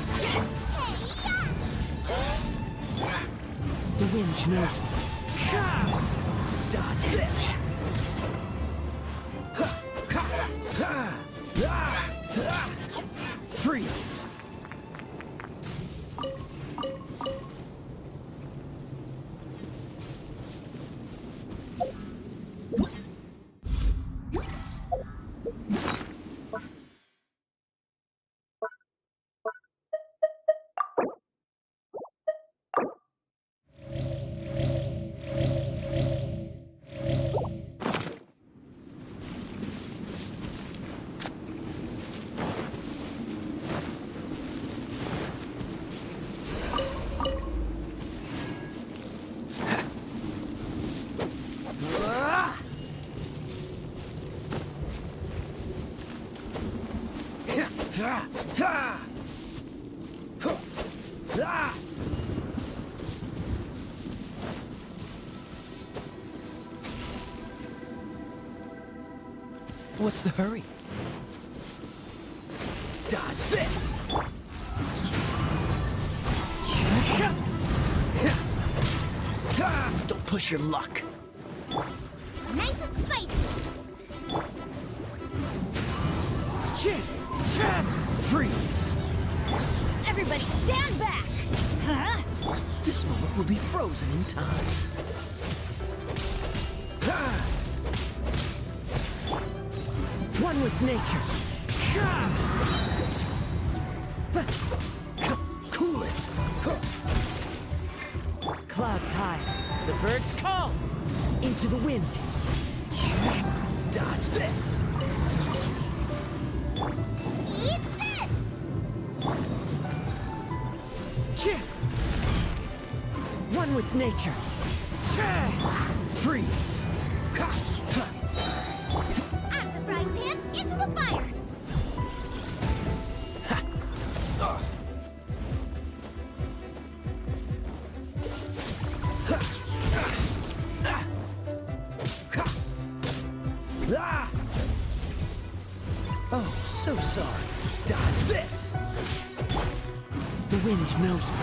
The wind knows me. Dodge this. Freeze. What's the hurry? Dodge this! Don't push your luck. Nice and spicy. Freeze! Everybody stand back! Huh? This moment will be frozen in time. One with nature. Cool it. Clouds high. The birds call. Into the wind. Dodge this. Eat this! One with nature. Freeze. Out of the frying pan, into the fire! Oh, so sorry. Dodge this. The wind knows me.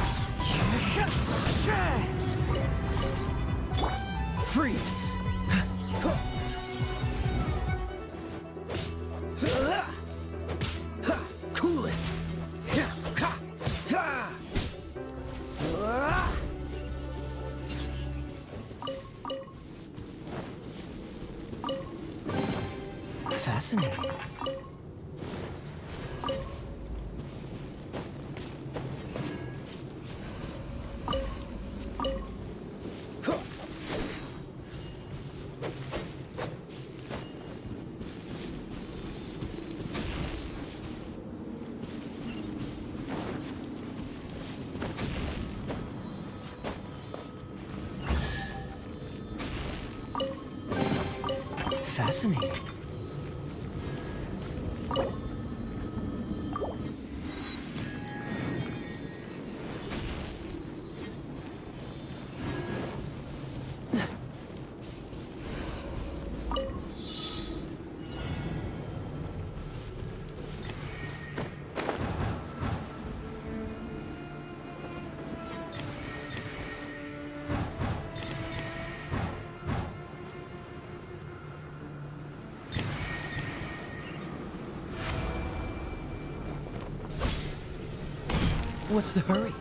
Freeze. Cool it. Fascinating. Fascinating. What's the hurry?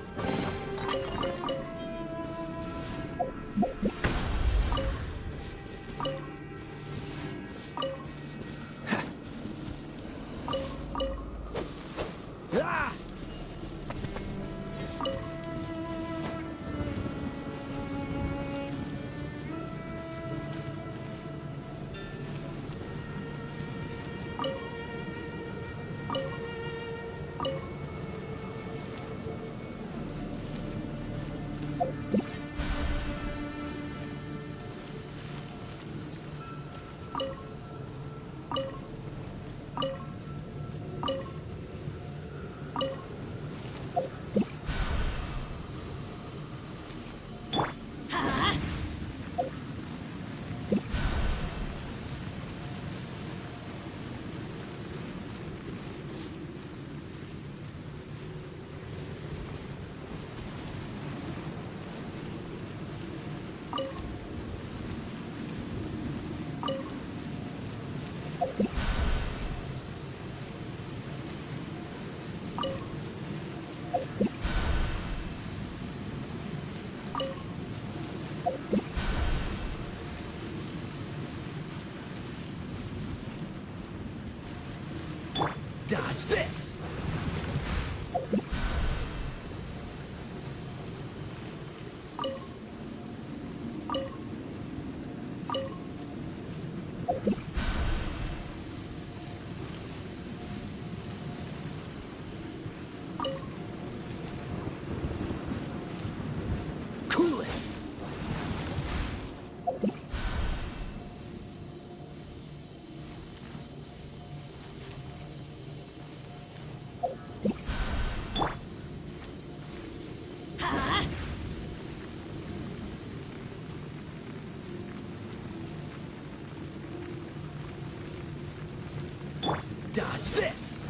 Dodge this! Cool it! Dodge this!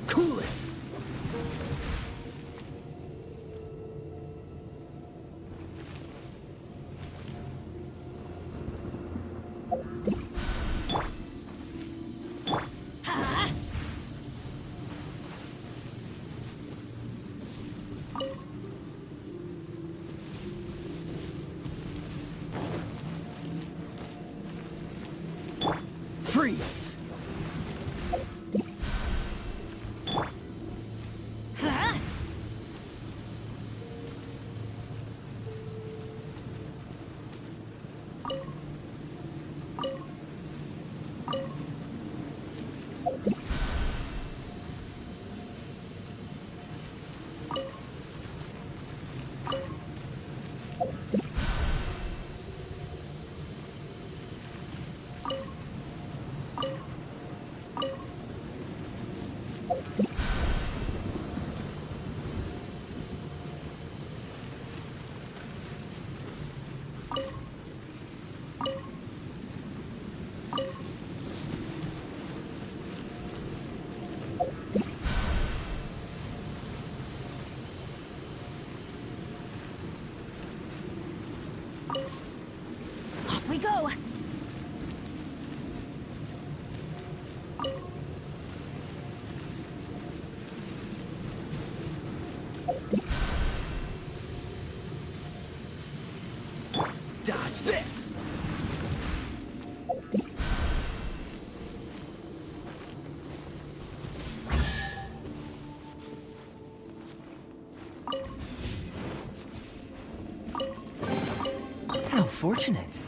Cool it! Freeze! Off we go! Dodge this! How fortunate.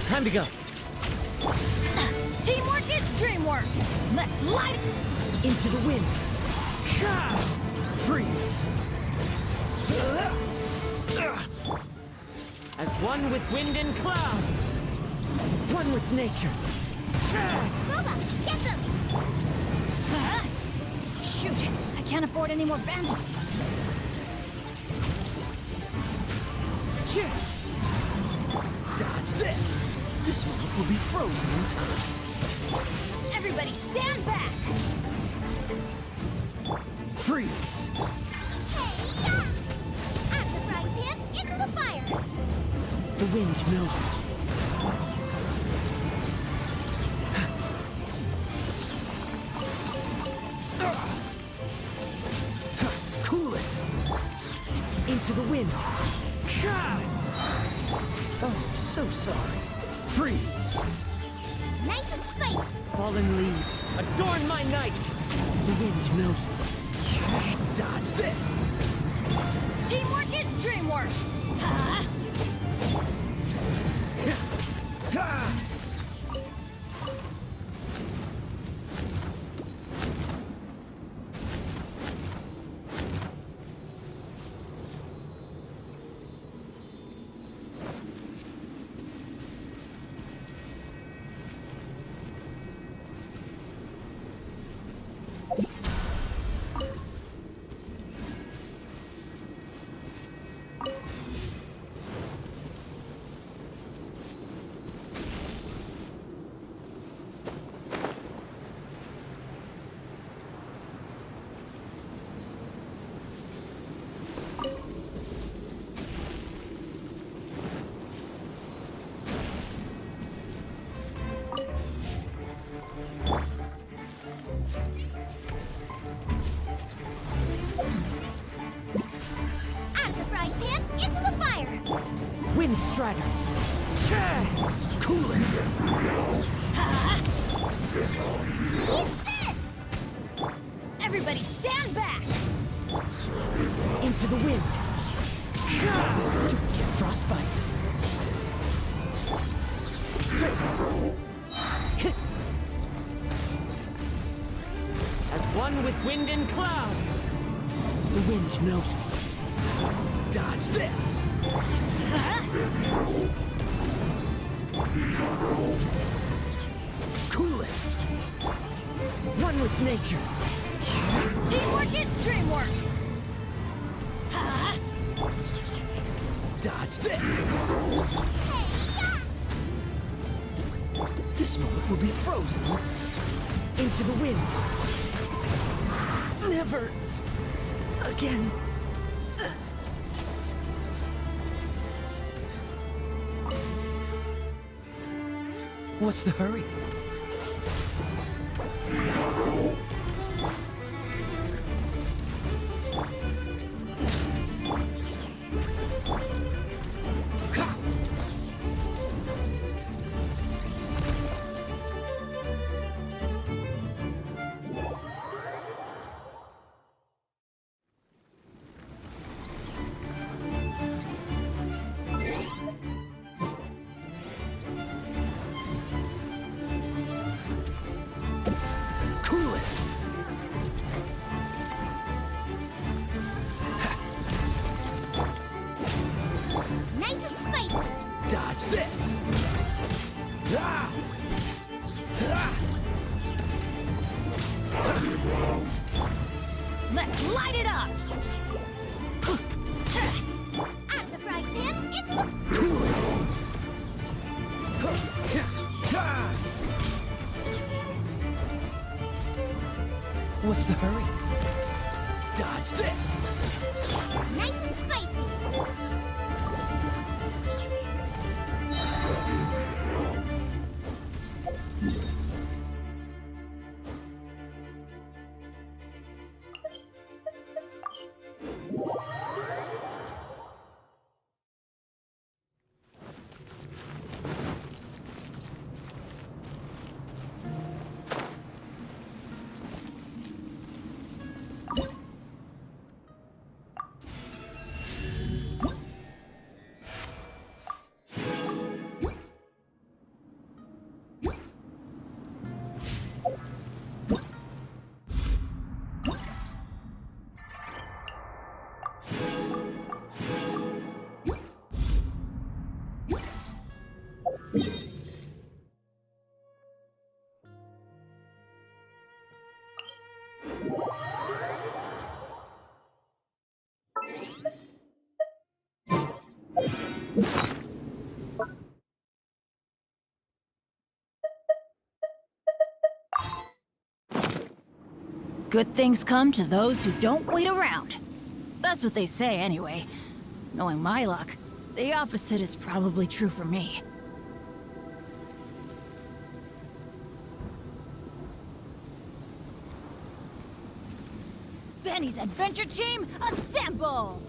Time to go. Teamwork is dreamwork! Let's light it! Into the wind. Freeze. As one with wind and cloud. One with nature. Boba, get them! Shoot! I can't afford any more bandwidth. Dodge this. This one will be frozen in time. Everybody stand back! Freeze. Hey, ya! Out of the frying pan, into the fire! The wind knows it. Cool it. Into the wind. Oh, so sorry. Freeze! Nice and spicy. Fallen leaves, adorn my night! The wind knows me. Dodge this! Teamwork is dreamwork! Huh? Out of the frying pan, into the fire. Wind Strider! Cool it! Eat this! Everybody stand back! Into the wind! Don't get frostbite! As one with wind and cloud! The wind knows me. Dodge this! Cool it! One with nature! Teamwork is dreamwork! Huh? Dodge this! This moment will be frozen into the wind. Never again. What's the hurry? Cool it! Nice and spicy. Dodge this! Ah! Ah! Let's light it up! Out of the frying pan, into the... Cool it! Ah! What's the hurry? Dodge this! Nice and spicy. Good things come to those who don't wait around. That's what they say anyway. Knowing my luck, the opposite is probably true for me. Benny's adventure team, assemble!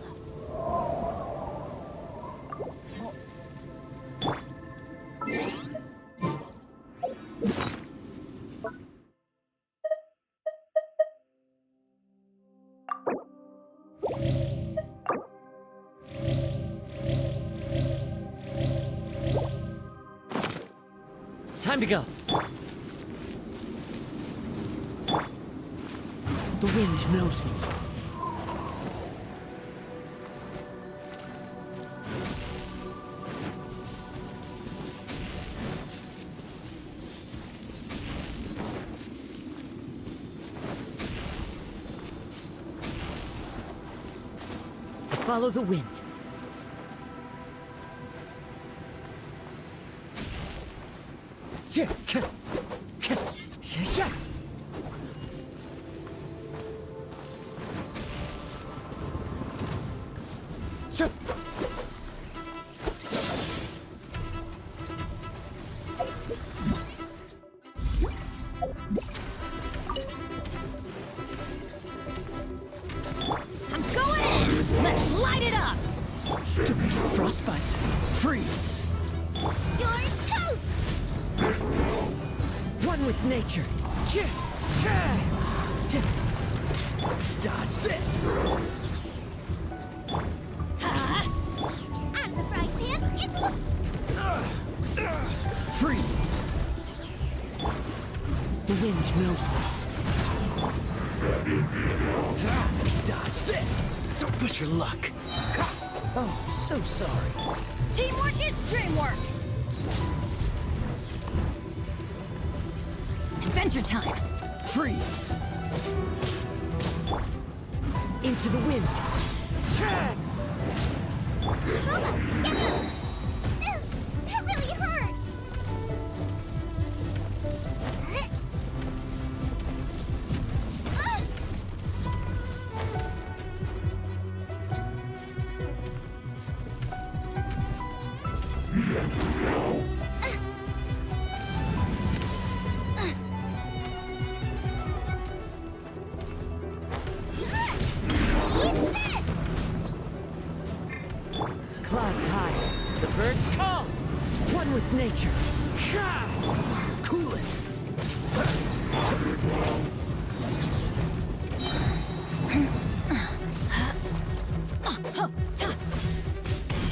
Time to go. The wind knows me. I follow the wind. I'm going in! Let's light it up! Frostbite. Freeze. You're toast! One with nature. Dodge this. Out of the frying pan, into the... Freeze. The wind knows me. Dodge this. Don't push your luck. Oh, so sorry. Teamwork is dreamwork! Adventure time! Freeze. Into the wind. Boba, get them! That really hurt! Clouds high. The birds call. One with nature. Cool it.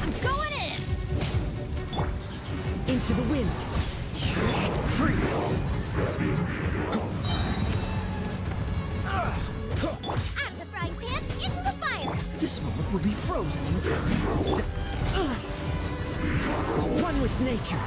I'm going in! Into the wind. Freeze. Out of the frying pan, into the fire! This moment will be frozen in time. One with nature.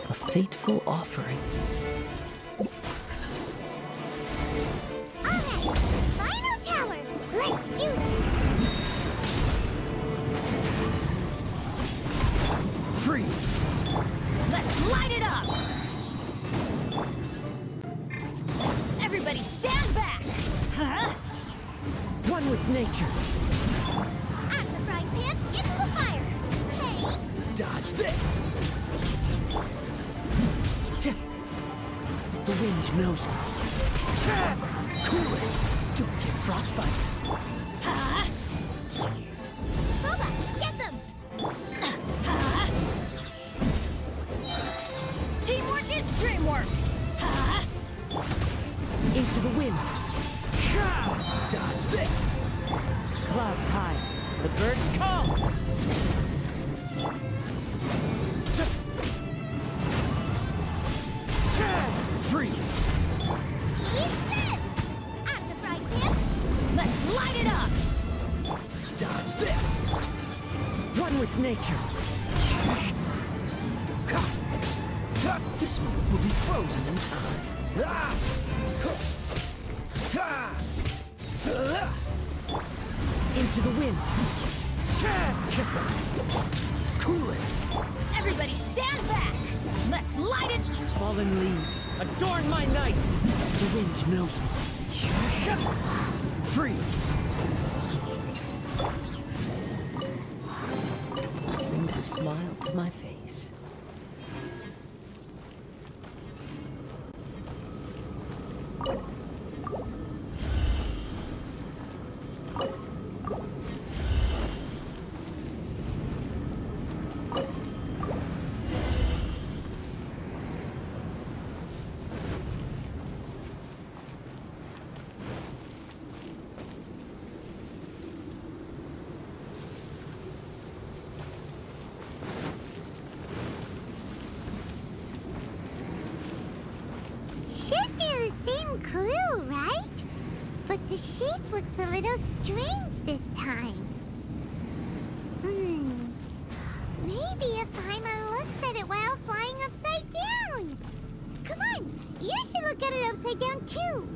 A fateful offering. Alright, final tower! Let's do this! Freeze. Let's light it up! Everybody stand back! Huh? One with nature. Out of the frying pan, into the fire! Hey! Dodge this. The wind knows me. Cool it. Don't get frostbite. Huh? Boba, get them! Into the wind. Dodge this! Clouds high. The birds come. Freeze! Eat this! Out of the frying pan! Let's light it up! Dodge this! One with nature. This moment will be frozen in time. Into the wind. Cool it! Everybody stand back! Let's light it! Fallen leaves. Adorn my night. The wind knows me. Freeze! Brings a smile to my face. Should be the same clue, right? But the shape looks a little strange this time. Maybe if Paimon looks at it while flying upside down. Come on, you should look at it upside down too.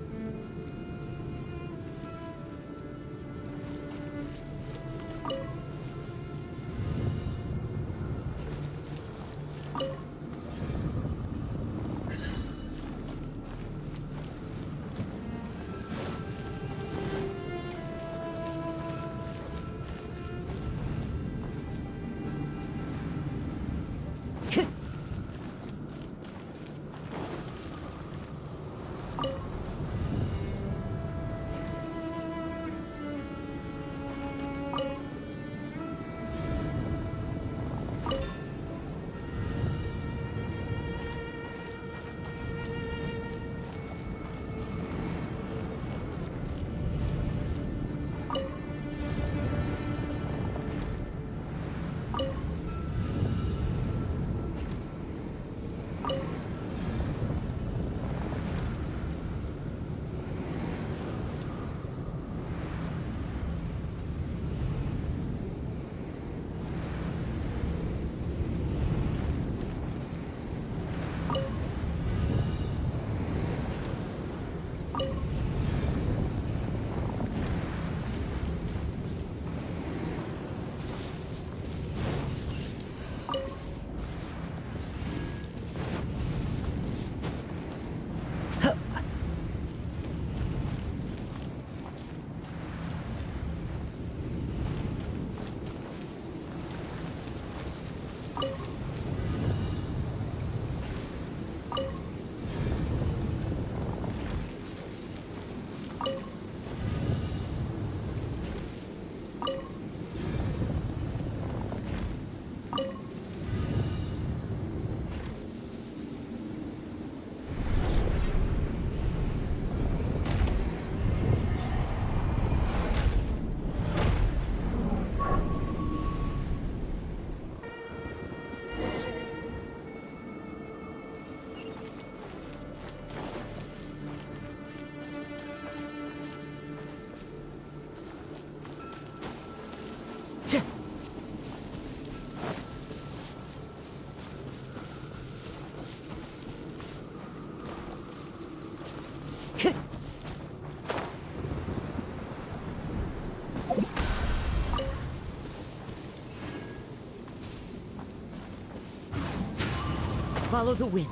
Follow the wind.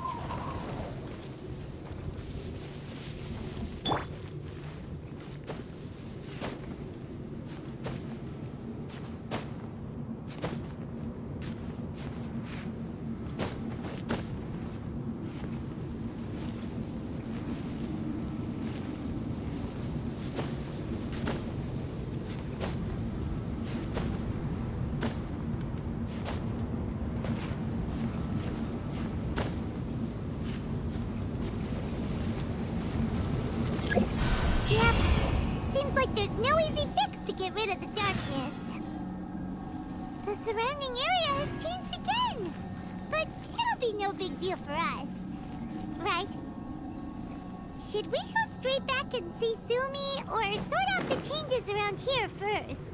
Seems like there's no easy fix to get rid of the darkness. The surrounding area has changed again. But it'll be no big deal for us. Right? Should we go straight back and see Sumi, or sort out the changes around here first?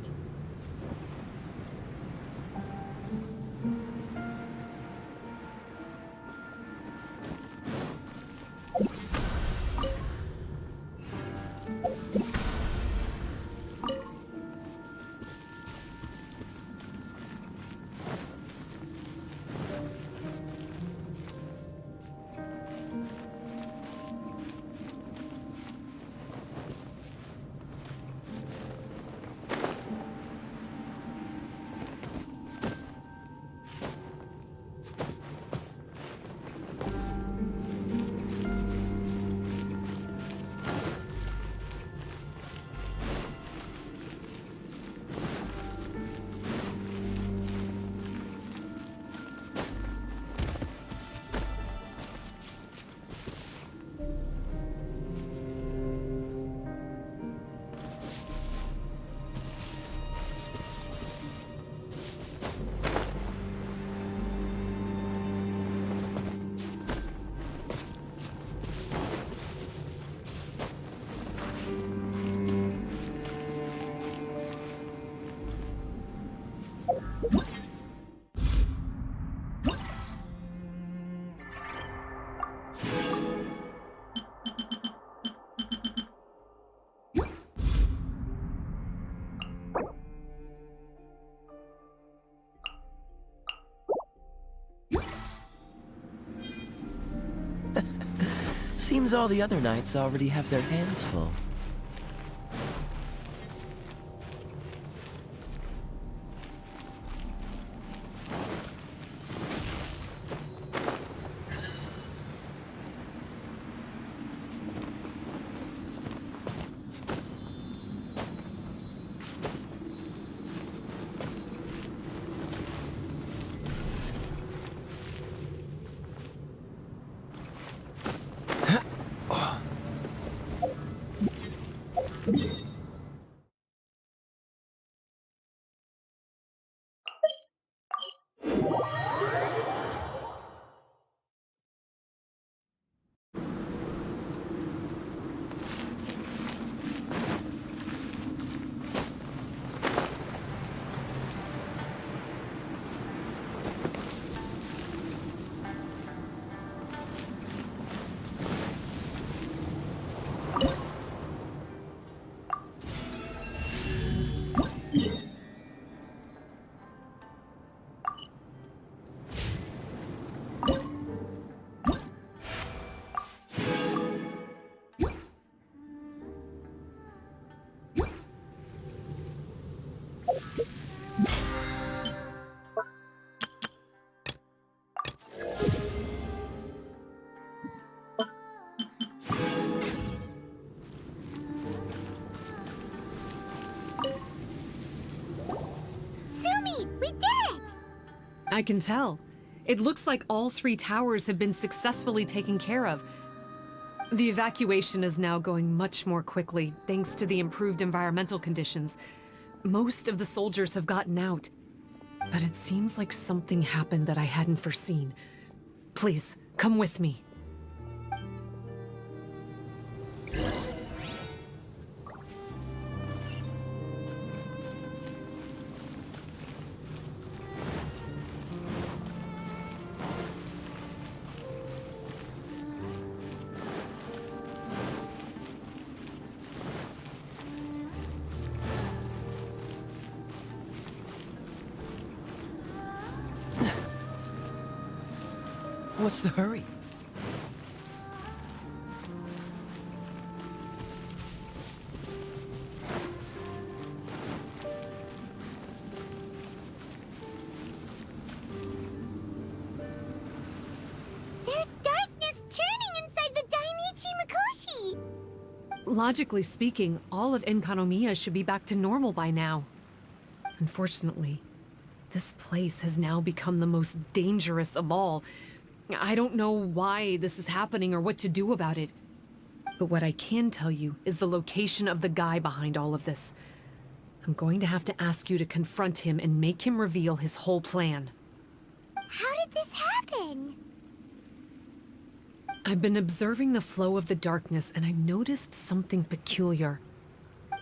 Seems all the other knights already have their hands full. I can tell. It looks like all 3 towers have been successfully taken care of. The evacuation is now going much more quickly, thanks to the improved environmental conditions. Most of the soldiers have gotten out. But it seems like something happened that I hadn't foreseen. Please, come with me. What's the hurry? There's darkness churning inside the Dainichi Mikoshi! Logically speaking, all of Enkanomiya should be back to normal by now. Unfortunately, this place has now become the most dangerous of all. I don't know why this is happening or what to do about it. But what I can tell you is the location of the guy behind all of this. I'm going to have to ask you to confront him and make him reveal his whole plan. How did this happen? I've been observing the flow of the darkness, and I noticed something peculiar.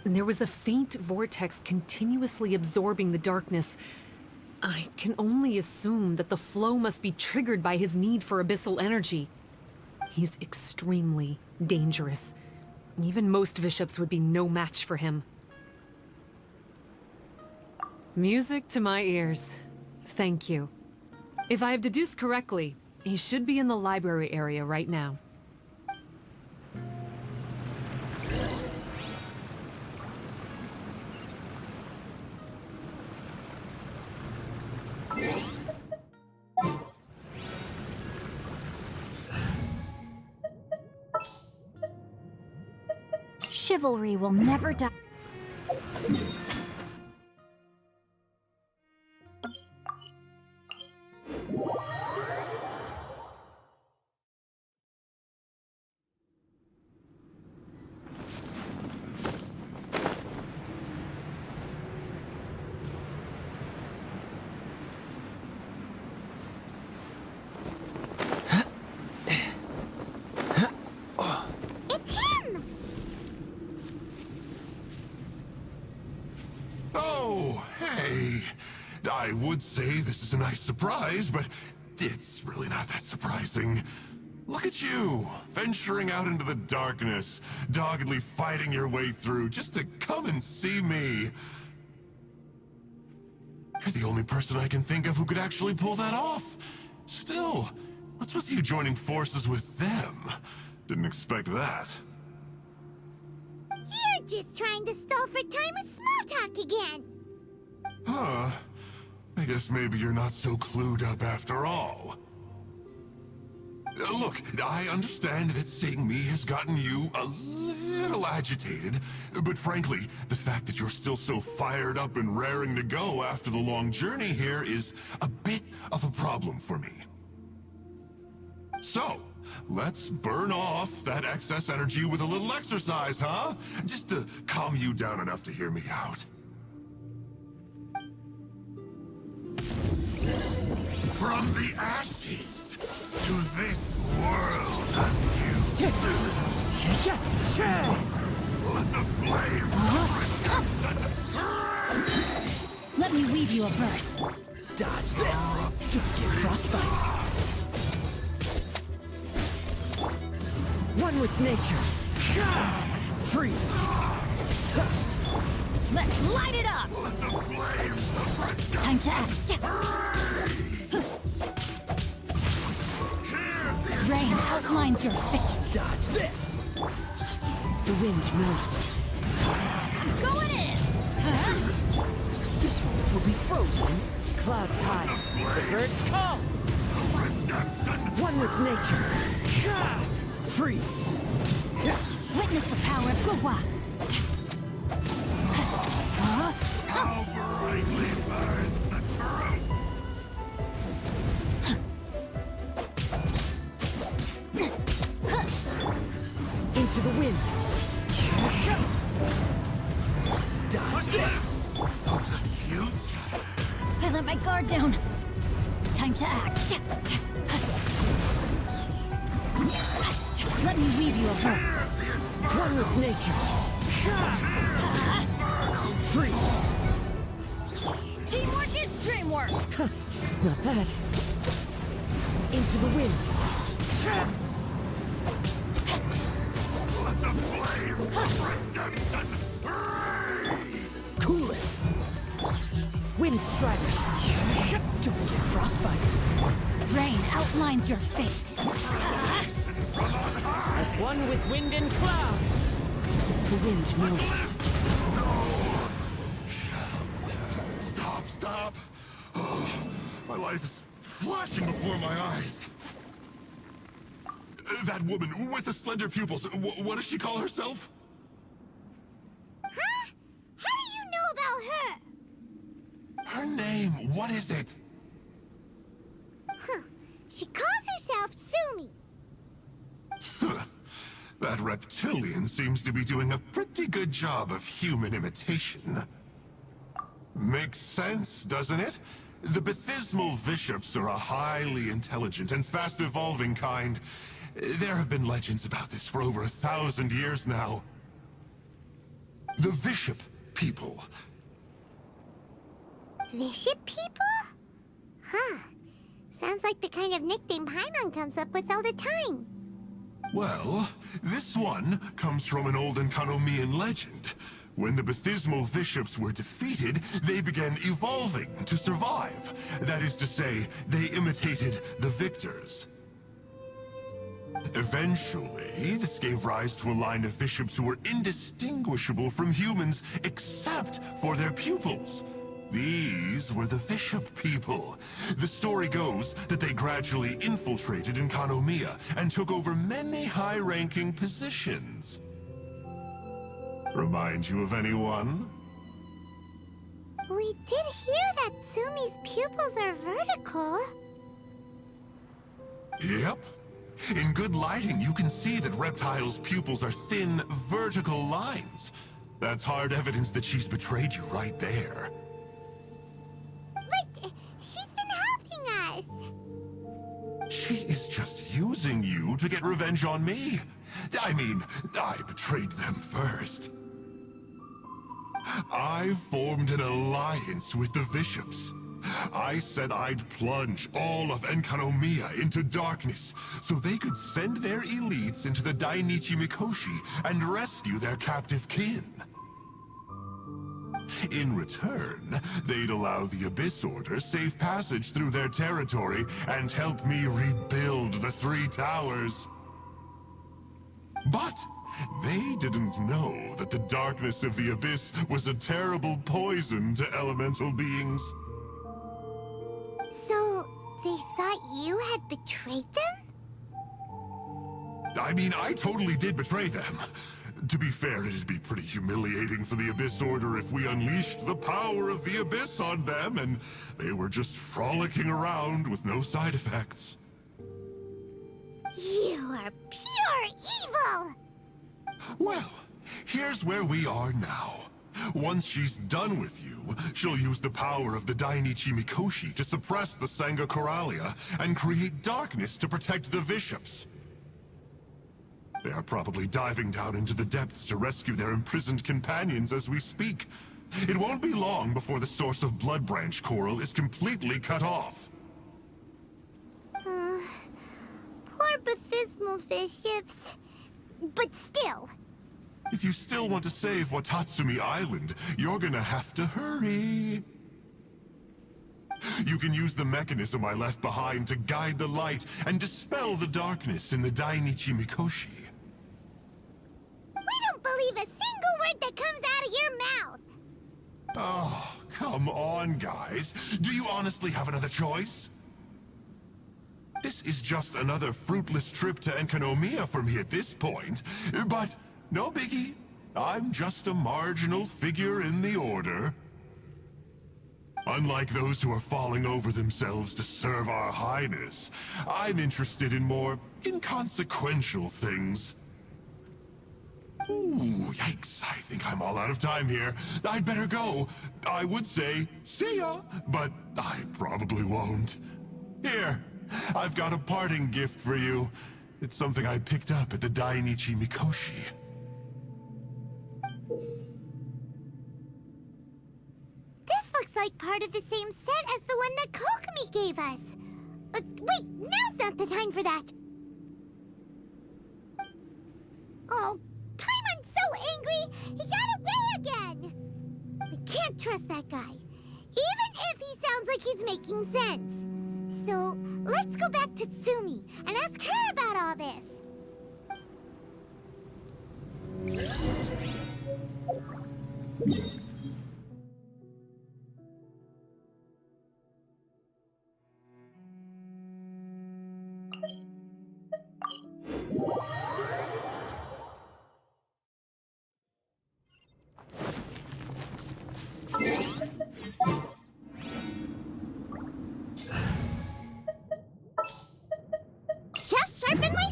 There was a faint vortex continuously absorbing the darkness. I can only assume that the flow must be triggered by his need for abyssal energy. He's extremely dangerous. Even most bishops would be no match for him. Music to my ears. Thank you. If I have deduced correctly, he should be in the library area right now. Chivalry will never die. Oh, hey. I would say this is a nice surprise, but it's really not that surprising. Look at you, venturing out into the darkness, doggedly fighting your way through just to come and see me. You're the only person I can think of who could actually pull that off. Still, what's with you joining forces with them? Didn't expect that. You're just trying to stall for time with small talk again. Huh. I guess maybe you're not so clued up after all. Look, I understand that seeing me has gotten you a little agitated, but frankly, the fact that you're still so fired up and raring to go after the long journey here is a bit of a problem for me. So, let's burn off that excess energy with a little exercise, huh? Just to calm you down enough to hear me out. From the ashes to this world anew. Let the flame Let me weave you a verse. Dodge this. Don't get frostbite. One with nature. Freeze. Let's light it up. Let the flames Time to act. Rain outlines your face. Dodge this. The wind knows me. Going in. This one will be frozen. Clouds high. The birds call. One with nature. Freeze. Witness the power of Gugwa. How brightly burns the truth! Into the wind. Dodge this. I let my guard down. Time to act. Let me weave you a verse. One with nature. Freeze. Teamwork is dreamwork. Not bad. Into the wind. Let the flames of redemption free! Cool it. Wind strider. Don't get frostbite. Rain outlines your fate. As one with wind and cloud. The wind knows me. Stop! Oh, my life is flashing before my eyes. That woman with the slender pupils, what does she call herself? Huh? How do you know about her? Her name, what is it? Huh. She calls herself Sumi. That that reptilian seems to be doing a pretty good job of human imitation. Makes sense, doesn't it? The Baptismal Bishops are a highly intelligent and fast-evolving kind. There have been legends about this for over 1,000 years now. The Bishop people. Bishop people? Huh. Sounds like the kind of nickname Paimon comes up with all the time. Well, this one comes from an old Enkanomian legend. When the Baptismal Bishops were defeated, they began evolving to survive. That is to say, they imitated the victors. Eventually, this gave rise to a line of bishops who were indistinguishable from humans except for their pupils. These were the Bishop people. The story goes that they gradually infiltrated Enkanomiya and took over many high-ranking positions. Remind you of anyone? We did hear that Tsumi's pupils are vertical. Yep. In good lighting, you can see that Reptile's pupils are thin, vertical lines. That's hard evidence that she's betrayed you right there. But she's been helping us. She is just using you to get revenge on me. I mean, I betrayed them first. I formed an alliance with the bishops. I said I'd plunge all of Enkanomiya into darkness so they could send their elites into the Dainichi Mikoshi and rescue their captive kin. In return, they'd allow the Abyss Order safe passage through their territory and help me rebuild the Three Towers. But they didn't know that the darkness of the Abyss was a terrible poison to elemental beings. So, they thought you had betrayed them? I mean, I totally did betray them. To be fair, it'd be pretty humiliating for the Abyss Order if we unleashed the power of the Abyss on them and they were just frolicking around with no side effects. You are pure evil! Well, here's where we are now. Once she's done with you, she'll use the power of the Dainichi Mikoshi to suppress the Sangha Coralia and create darkness to protect the bishops. They are probably diving down into the depths to rescue their imprisoned companions as we speak. It won't be long before the source of Blood Branch Coral is completely cut off. Poor Baptismal Bishops. But still. If you still want to save Watatsumi Island, you're gonna have to hurry. You can use the mechanism I left behind to guide the light and dispel the darkness in the Dainichi Mikoshi. We don't believe a single word that comes out of your mouth! Oh, come on, guys. Do you honestly have another choice? This is just another fruitless trip to Enkanomiya for me at this point, but no biggie. I'm just a marginal figure in the Order. Unlike those who are falling over themselves to serve our Highness, I'm interested in more inconsequential things. Ooh, yikes. I think I'm all out of time here. I'd better go. I would say, see ya, but I probably won't. Here, I've got a parting gift for you. It's something I picked up at the Dainichi Mikoshi. This looks like part of the same set as the one that Kokomi gave us. Wait, now's not the time for that. Oh, Paimon's so angry, he got away again. I can't trust that guy, even if he sounds like he's making sense. So, let's go back to Tsumi and ask her about all this. Just sharpen my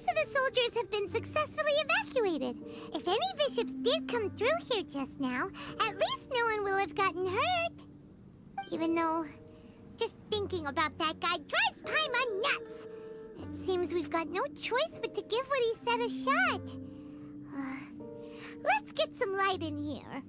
most of the soldiers have been successfully evacuated. If any bishops did come through here just now, at least no one will have gotten hurt. Even though, just thinking about that guy drives Paimon nuts. It seems we've got no choice but to give what he said a shot. Let's get some light in here.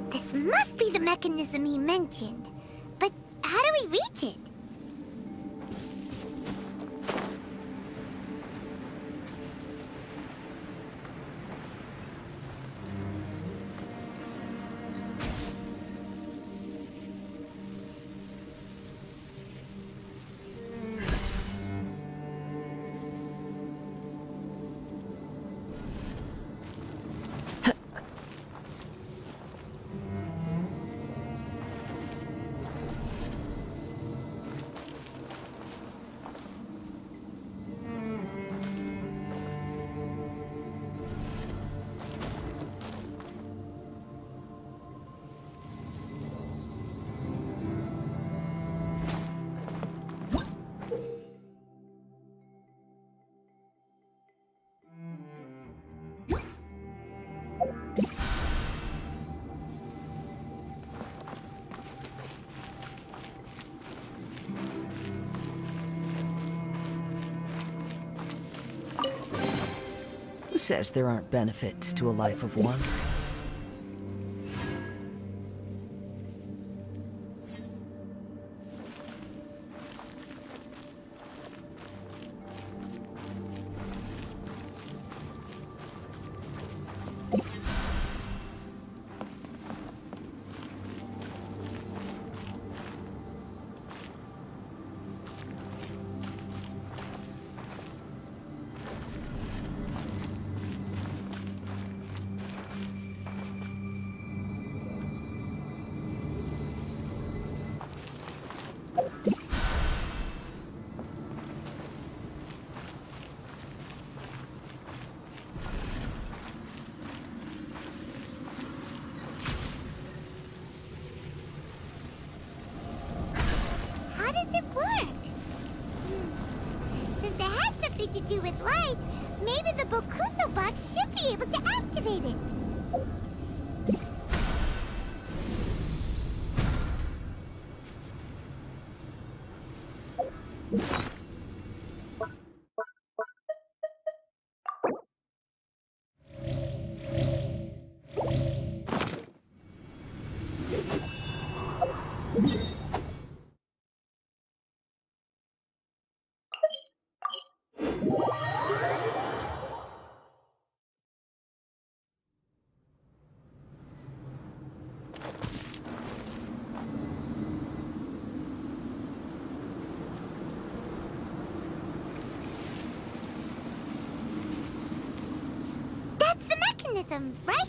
This must be the mechanism he mentioned. But how do we reach it? Who says there aren't benefits to a life of wandering? How does it work? Since it has something to do with light, maybe the Bokuso box should be able to activate it. That's the mechanism, right?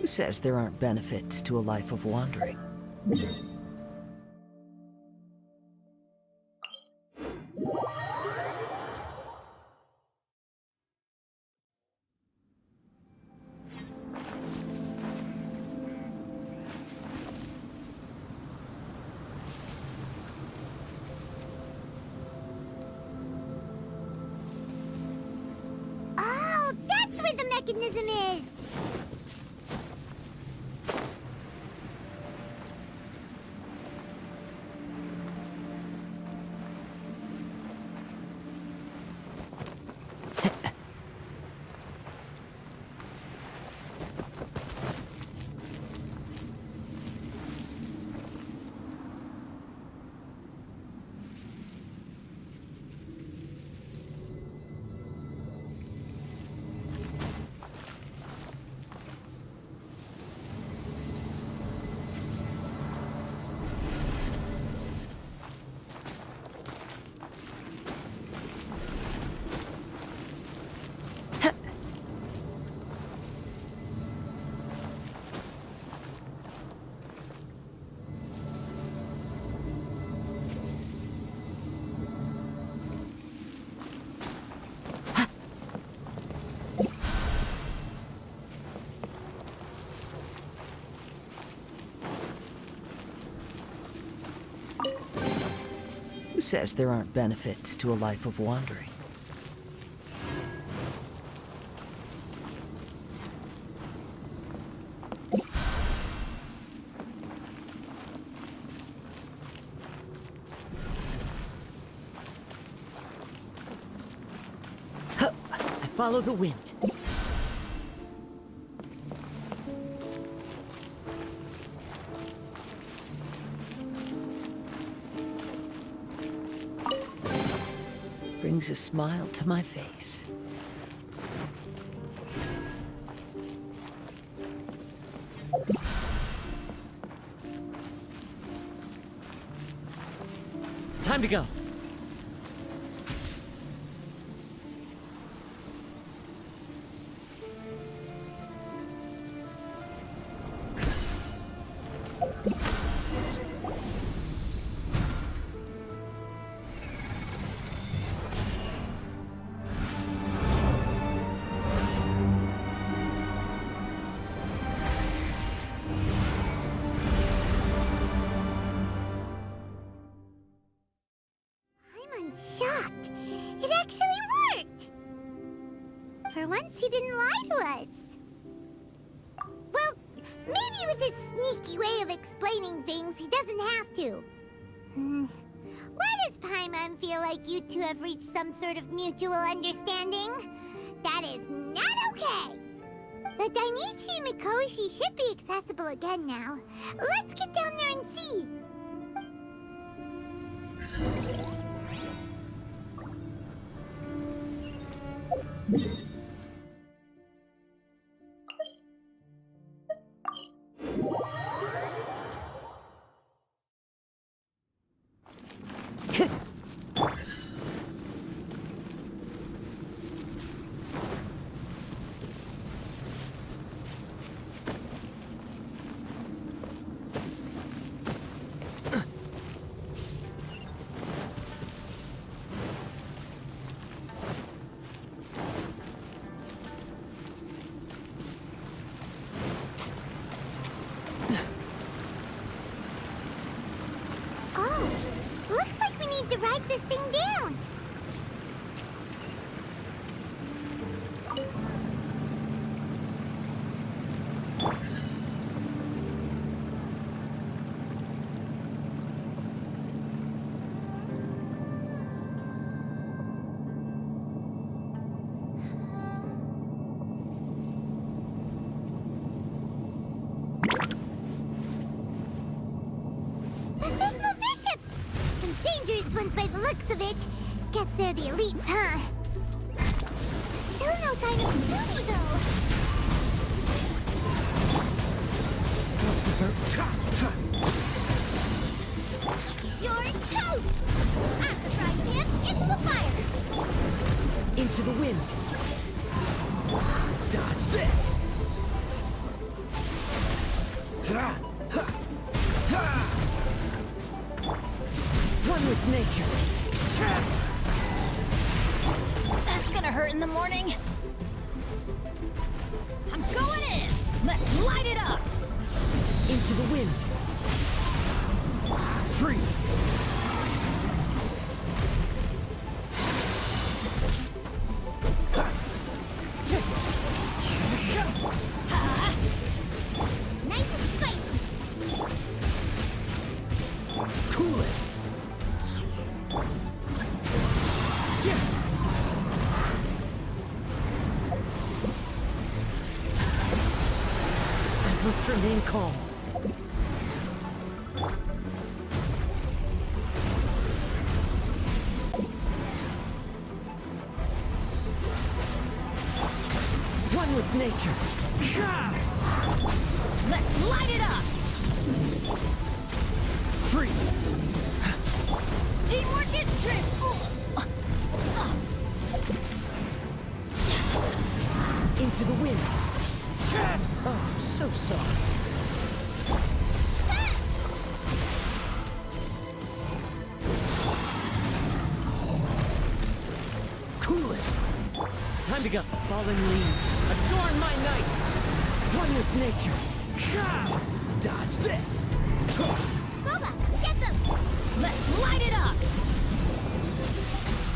Who says there aren't benefits to a life of wandering? Oh, that's where the mechanism is! Who says there aren't benefits to a life of wandering? I follow the wind. Brings a smile to my face. Time to go. I'm shocked. It actually worked! For once, he didn't lie to us. Well, maybe with his sneaky way of explaining things, he doesn't have to. Why does Paimon feel like you two have reached some sort of mutual understanding? That is not okay! The Dainichi Mikoshi should be accessible again now. Let's get down there and see! To write this thing down. Dangerous ones by the looks of it. Guess they're the elites, huh? Still no sign of Tsumi, though. You're toast! After frying pan, into the fire! Into the wind. Dodge this! One with nature. That's gonna hurt in the morning. I'm going in! Let's light it up! Into the wind. Freeze. Nice and spicy. Cool it. I must remain calm. One with nature. Let's light it up! Freeze. Teamwork is true! Into the wind. Oh, so soft. Cool it. Time to go. Fallen leaves. Adorn my night. One with nature. Dodge this. Boba, get them! Let's light it up!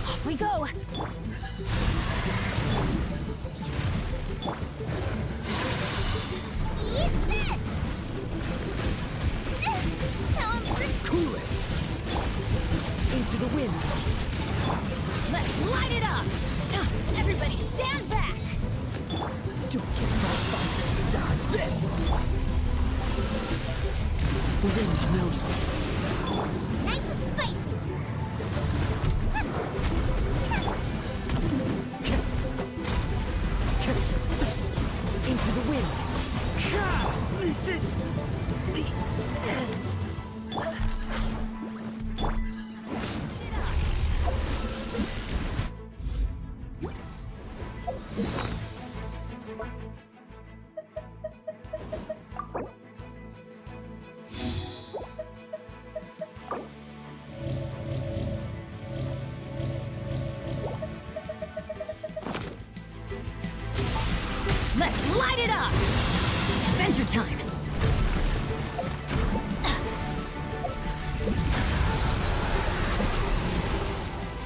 Off we go! Eat this! Now I'm free. Cool it. Into the wind. Let's light it up! Everybody stand back! Don't get frostbite. Dodge this. The wind knows me. Nice and spicy. Into the wind. This is the end. Let's light it up! Adventure time!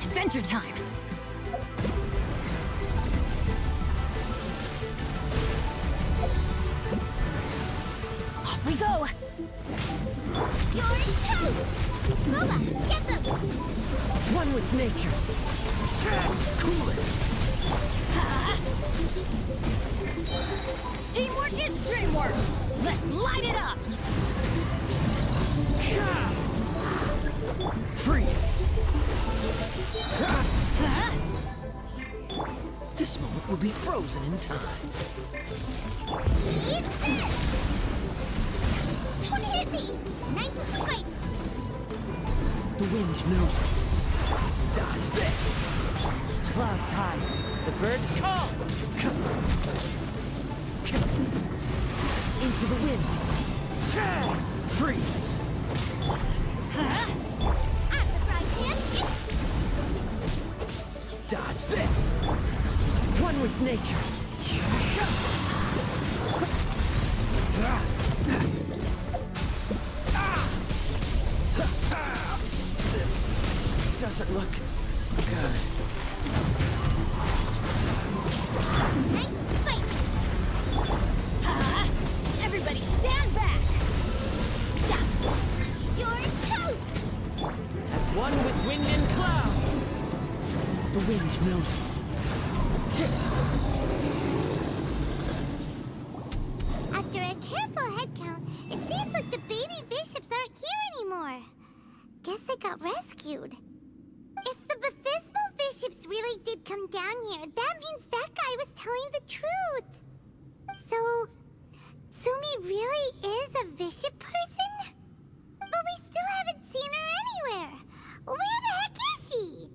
Adventure time! Off we go! You're toast! Boba, get them! One with nature. Cool it. Teamwork is dreamwork! Let's light it up! Freeze. This moment will be frozen in time. Eat this! Don't hit me! Nice and spicy. The wind knows me. Dodge this. Clouds high. The birds call. Into the wind. Freeze. Out of the frying pan. Dodge this. One with nature. This doesn't look good. Nice and spicy. Everybody stand back! You're toast! As one with wind and cloud. The wind knows me. After a careful head count, it seems like the baby bishops aren't here anymore. Guess they got rescued. If the Baptismal bishops really did come down here, that means that guy was telling the truth. So, Sumi really is a bishop person? But we still haven't seen her anywhere. Where the heck is she?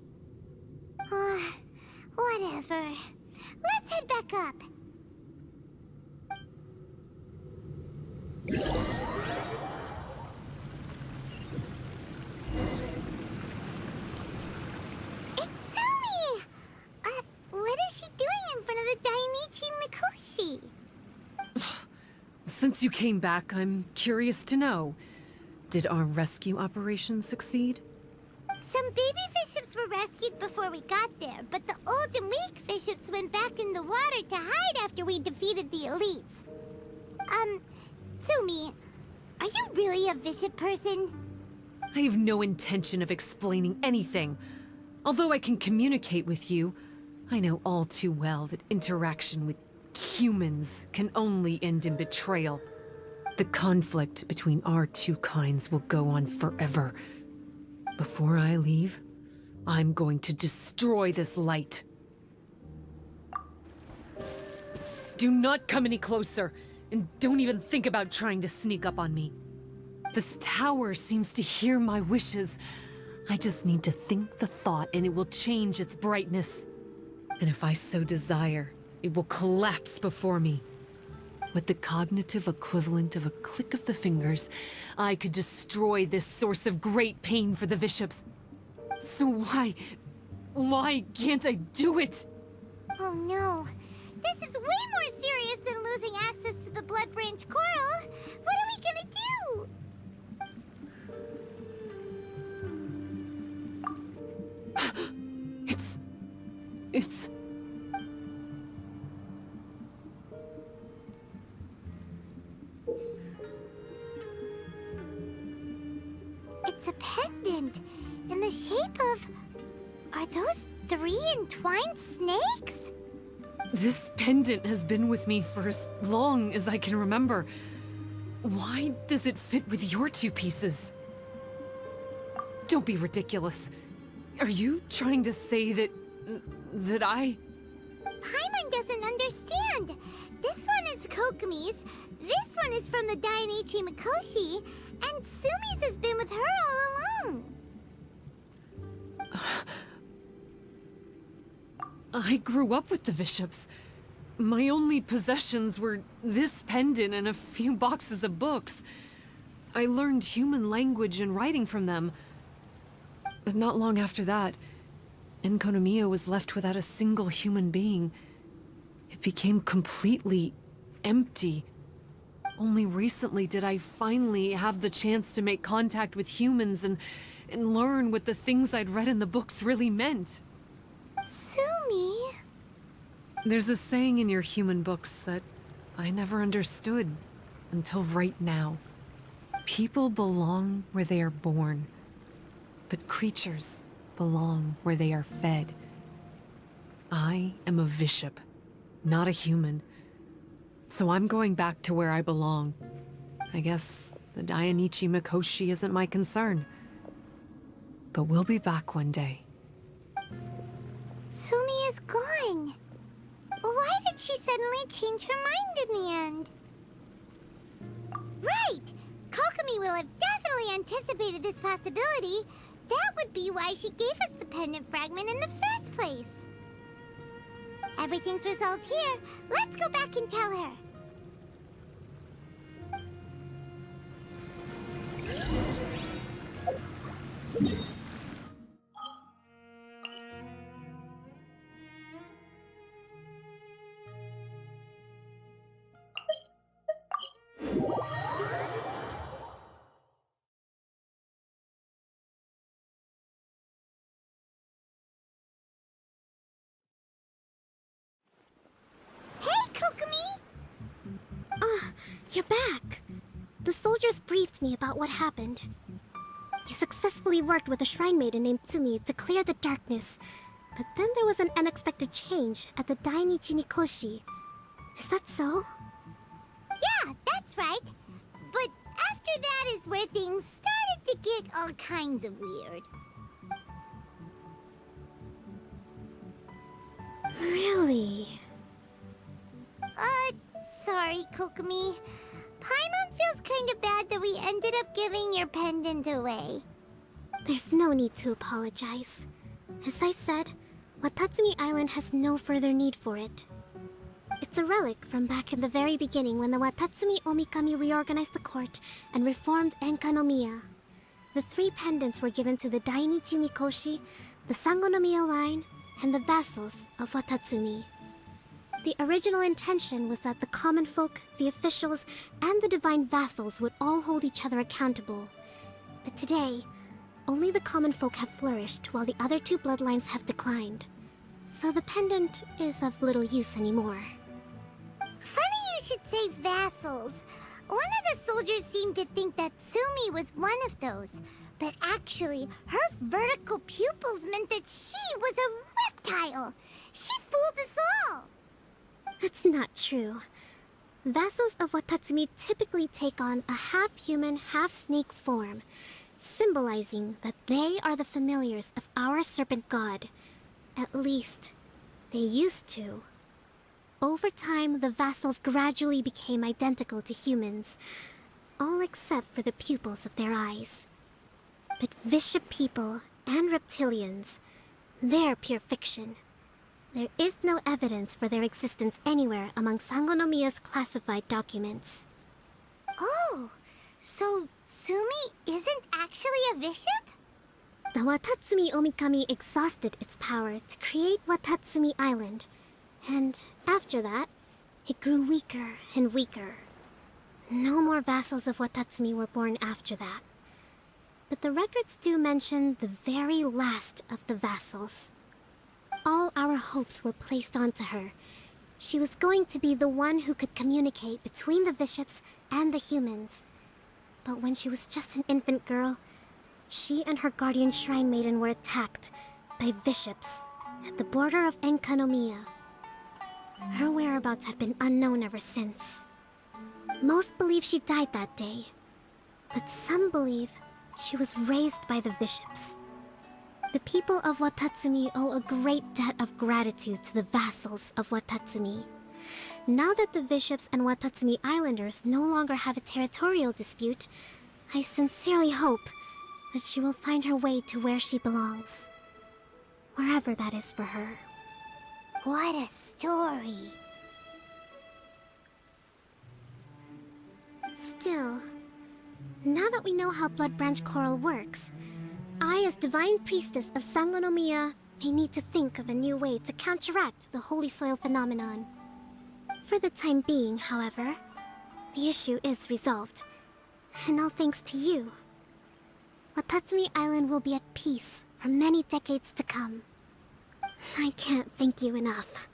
Whatever. Let's head back up. Since you came back, I'm curious to know. Did our rescue operation succeed? Some baby fiships were rescued before we got there, but the old and weak fiships went back in the water to hide after we defeated the elites. Tsumi, are you really a bishop person? I have no intention of explaining anything. Although I can communicate with you, I know all too well that interaction with humans can only end in betrayal. The conflict between our two kinds will go on forever. Before I leave, I'm going to destroy this light. Do not come any closer, and don't even think about trying to sneak up on me. This tower seems to hear my wishes. I just need to think the thought and it will change its brightness. And if I so desire, it will collapse before me. With the cognitive equivalent of a click of the fingers, I could destroy this source of great pain for the bishops. So why can't I do it? Oh no. This is way more serious than losing access to the Blood Branch Coral. What are we gonna do? It's... It's a pendant in the shape of... Are those 3 entwined snakes? This pendant has been with me for as long as I can remember. Why does it fit with your 2 pieces? Don't be ridiculous. Are you trying to say that I... Paimon doesn't understand. This one is Kokomi's, this one is from the Dainichi Mikoshi, and Sumi's has been with her all along. I grew up with the bishops. My only possessions were this pendant and a few boxes of books. I learned human language and writing from them. But not long after that, Enkonomiya was left without a single human being. It became completely empty. Only recently did I finally have the chance to make contact with humans and learn what the things I'd read in the books really meant. Sumi? There's a saying in your human books that I never understood until right now. People belong where they are born, but creatures belong where they are fed. I am a bishop, not a human. So I'm going back to where I belong. I guess the Dainichi Mikoshi isn't my concern. But we'll be back one day. Sumi is gone. Why did she suddenly change her mind in the end? Right! Kokomi will have definitely anticipated this possibility. That would be why she gave us the pendant fragment in the first place. Everything's resolved here. Let's go back and tell her. You're back. The soldiers briefed me about what happened. You successfully worked with a shrine maiden named Tsumi to clear the darkness, but then there was an unexpected change at the Dainichi Mikoshi. Is that so? Yeah, that's right. But after that is where things started to get all kinds of weird. Really? Sorry, Kokomi. Paimon feels kind of bad that we ended up giving your pendant away. There's no need to apologize. As I said, Watatsumi Island has no further need for it. It's a relic from back in the very beginning when the Watatsumi Omikami reorganized the court and reformed Enkanomiya. The 3 pendants were given to the Dainichi Mikoshi, the Sangonomiya line, and the vassals of Watatsumi. The original intention was that the common folk, the officials, and the divine vassals would all hold each other accountable. But today, only the common folk have flourished while the other two bloodlines have declined. So the pendant is of little use anymore. Funny you should say vassals. One of the soldiers seemed to think that Sumi was one of those. But actually, her vertical pupils meant that she was a reptile. She fooled us all. That's not true. Vassals of Watatsumi typically take on a half-human, half-snake form, symbolizing that they are the familiars of our serpent god. At least, they used to. Over time, the vassals gradually became identical to humans, all except for the pupils of their eyes. But Bishop people and reptilians, they're pure fiction. There is no evidence for their existence anywhere among Sangonomiya's classified documents. Oh, so Sumi isn't actually a bishop? The Watatsumi Omikami exhausted its power to create Watatsumi Island, and after that, it grew weaker and weaker. No more vassals of Watatsumi were born after that. But the records do mention the very last of the vassals. All our hopes were placed onto her. She was going to be the one who could communicate between the bishops and the humans. But when she was just an infant girl, she and her guardian shrine maiden were attacked by bishops at the border of Enkanomiya. Her whereabouts have been unknown ever since. Most believe she died that day, but some believe she was raised by the bishops. The people of Watatsumi owe a great debt of gratitude to the vassals of Watatsumi. Now that the bishops and Watatsumi Islanders no longer have a territorial dispute, I sincerely hope that she will find her way to where she belongs. Wherever that is for her. What a story. Still, now that we know how Blood Branch Coral works, I, as Divine Priestess of Sangonomiya, may need to think of a new way to counteract the Holy Soil phenomenon. For the time being, however, the issue is resolved, and all thanks to you. Watatsumi Island will be at peace for many decades to come. I can't thank you enough.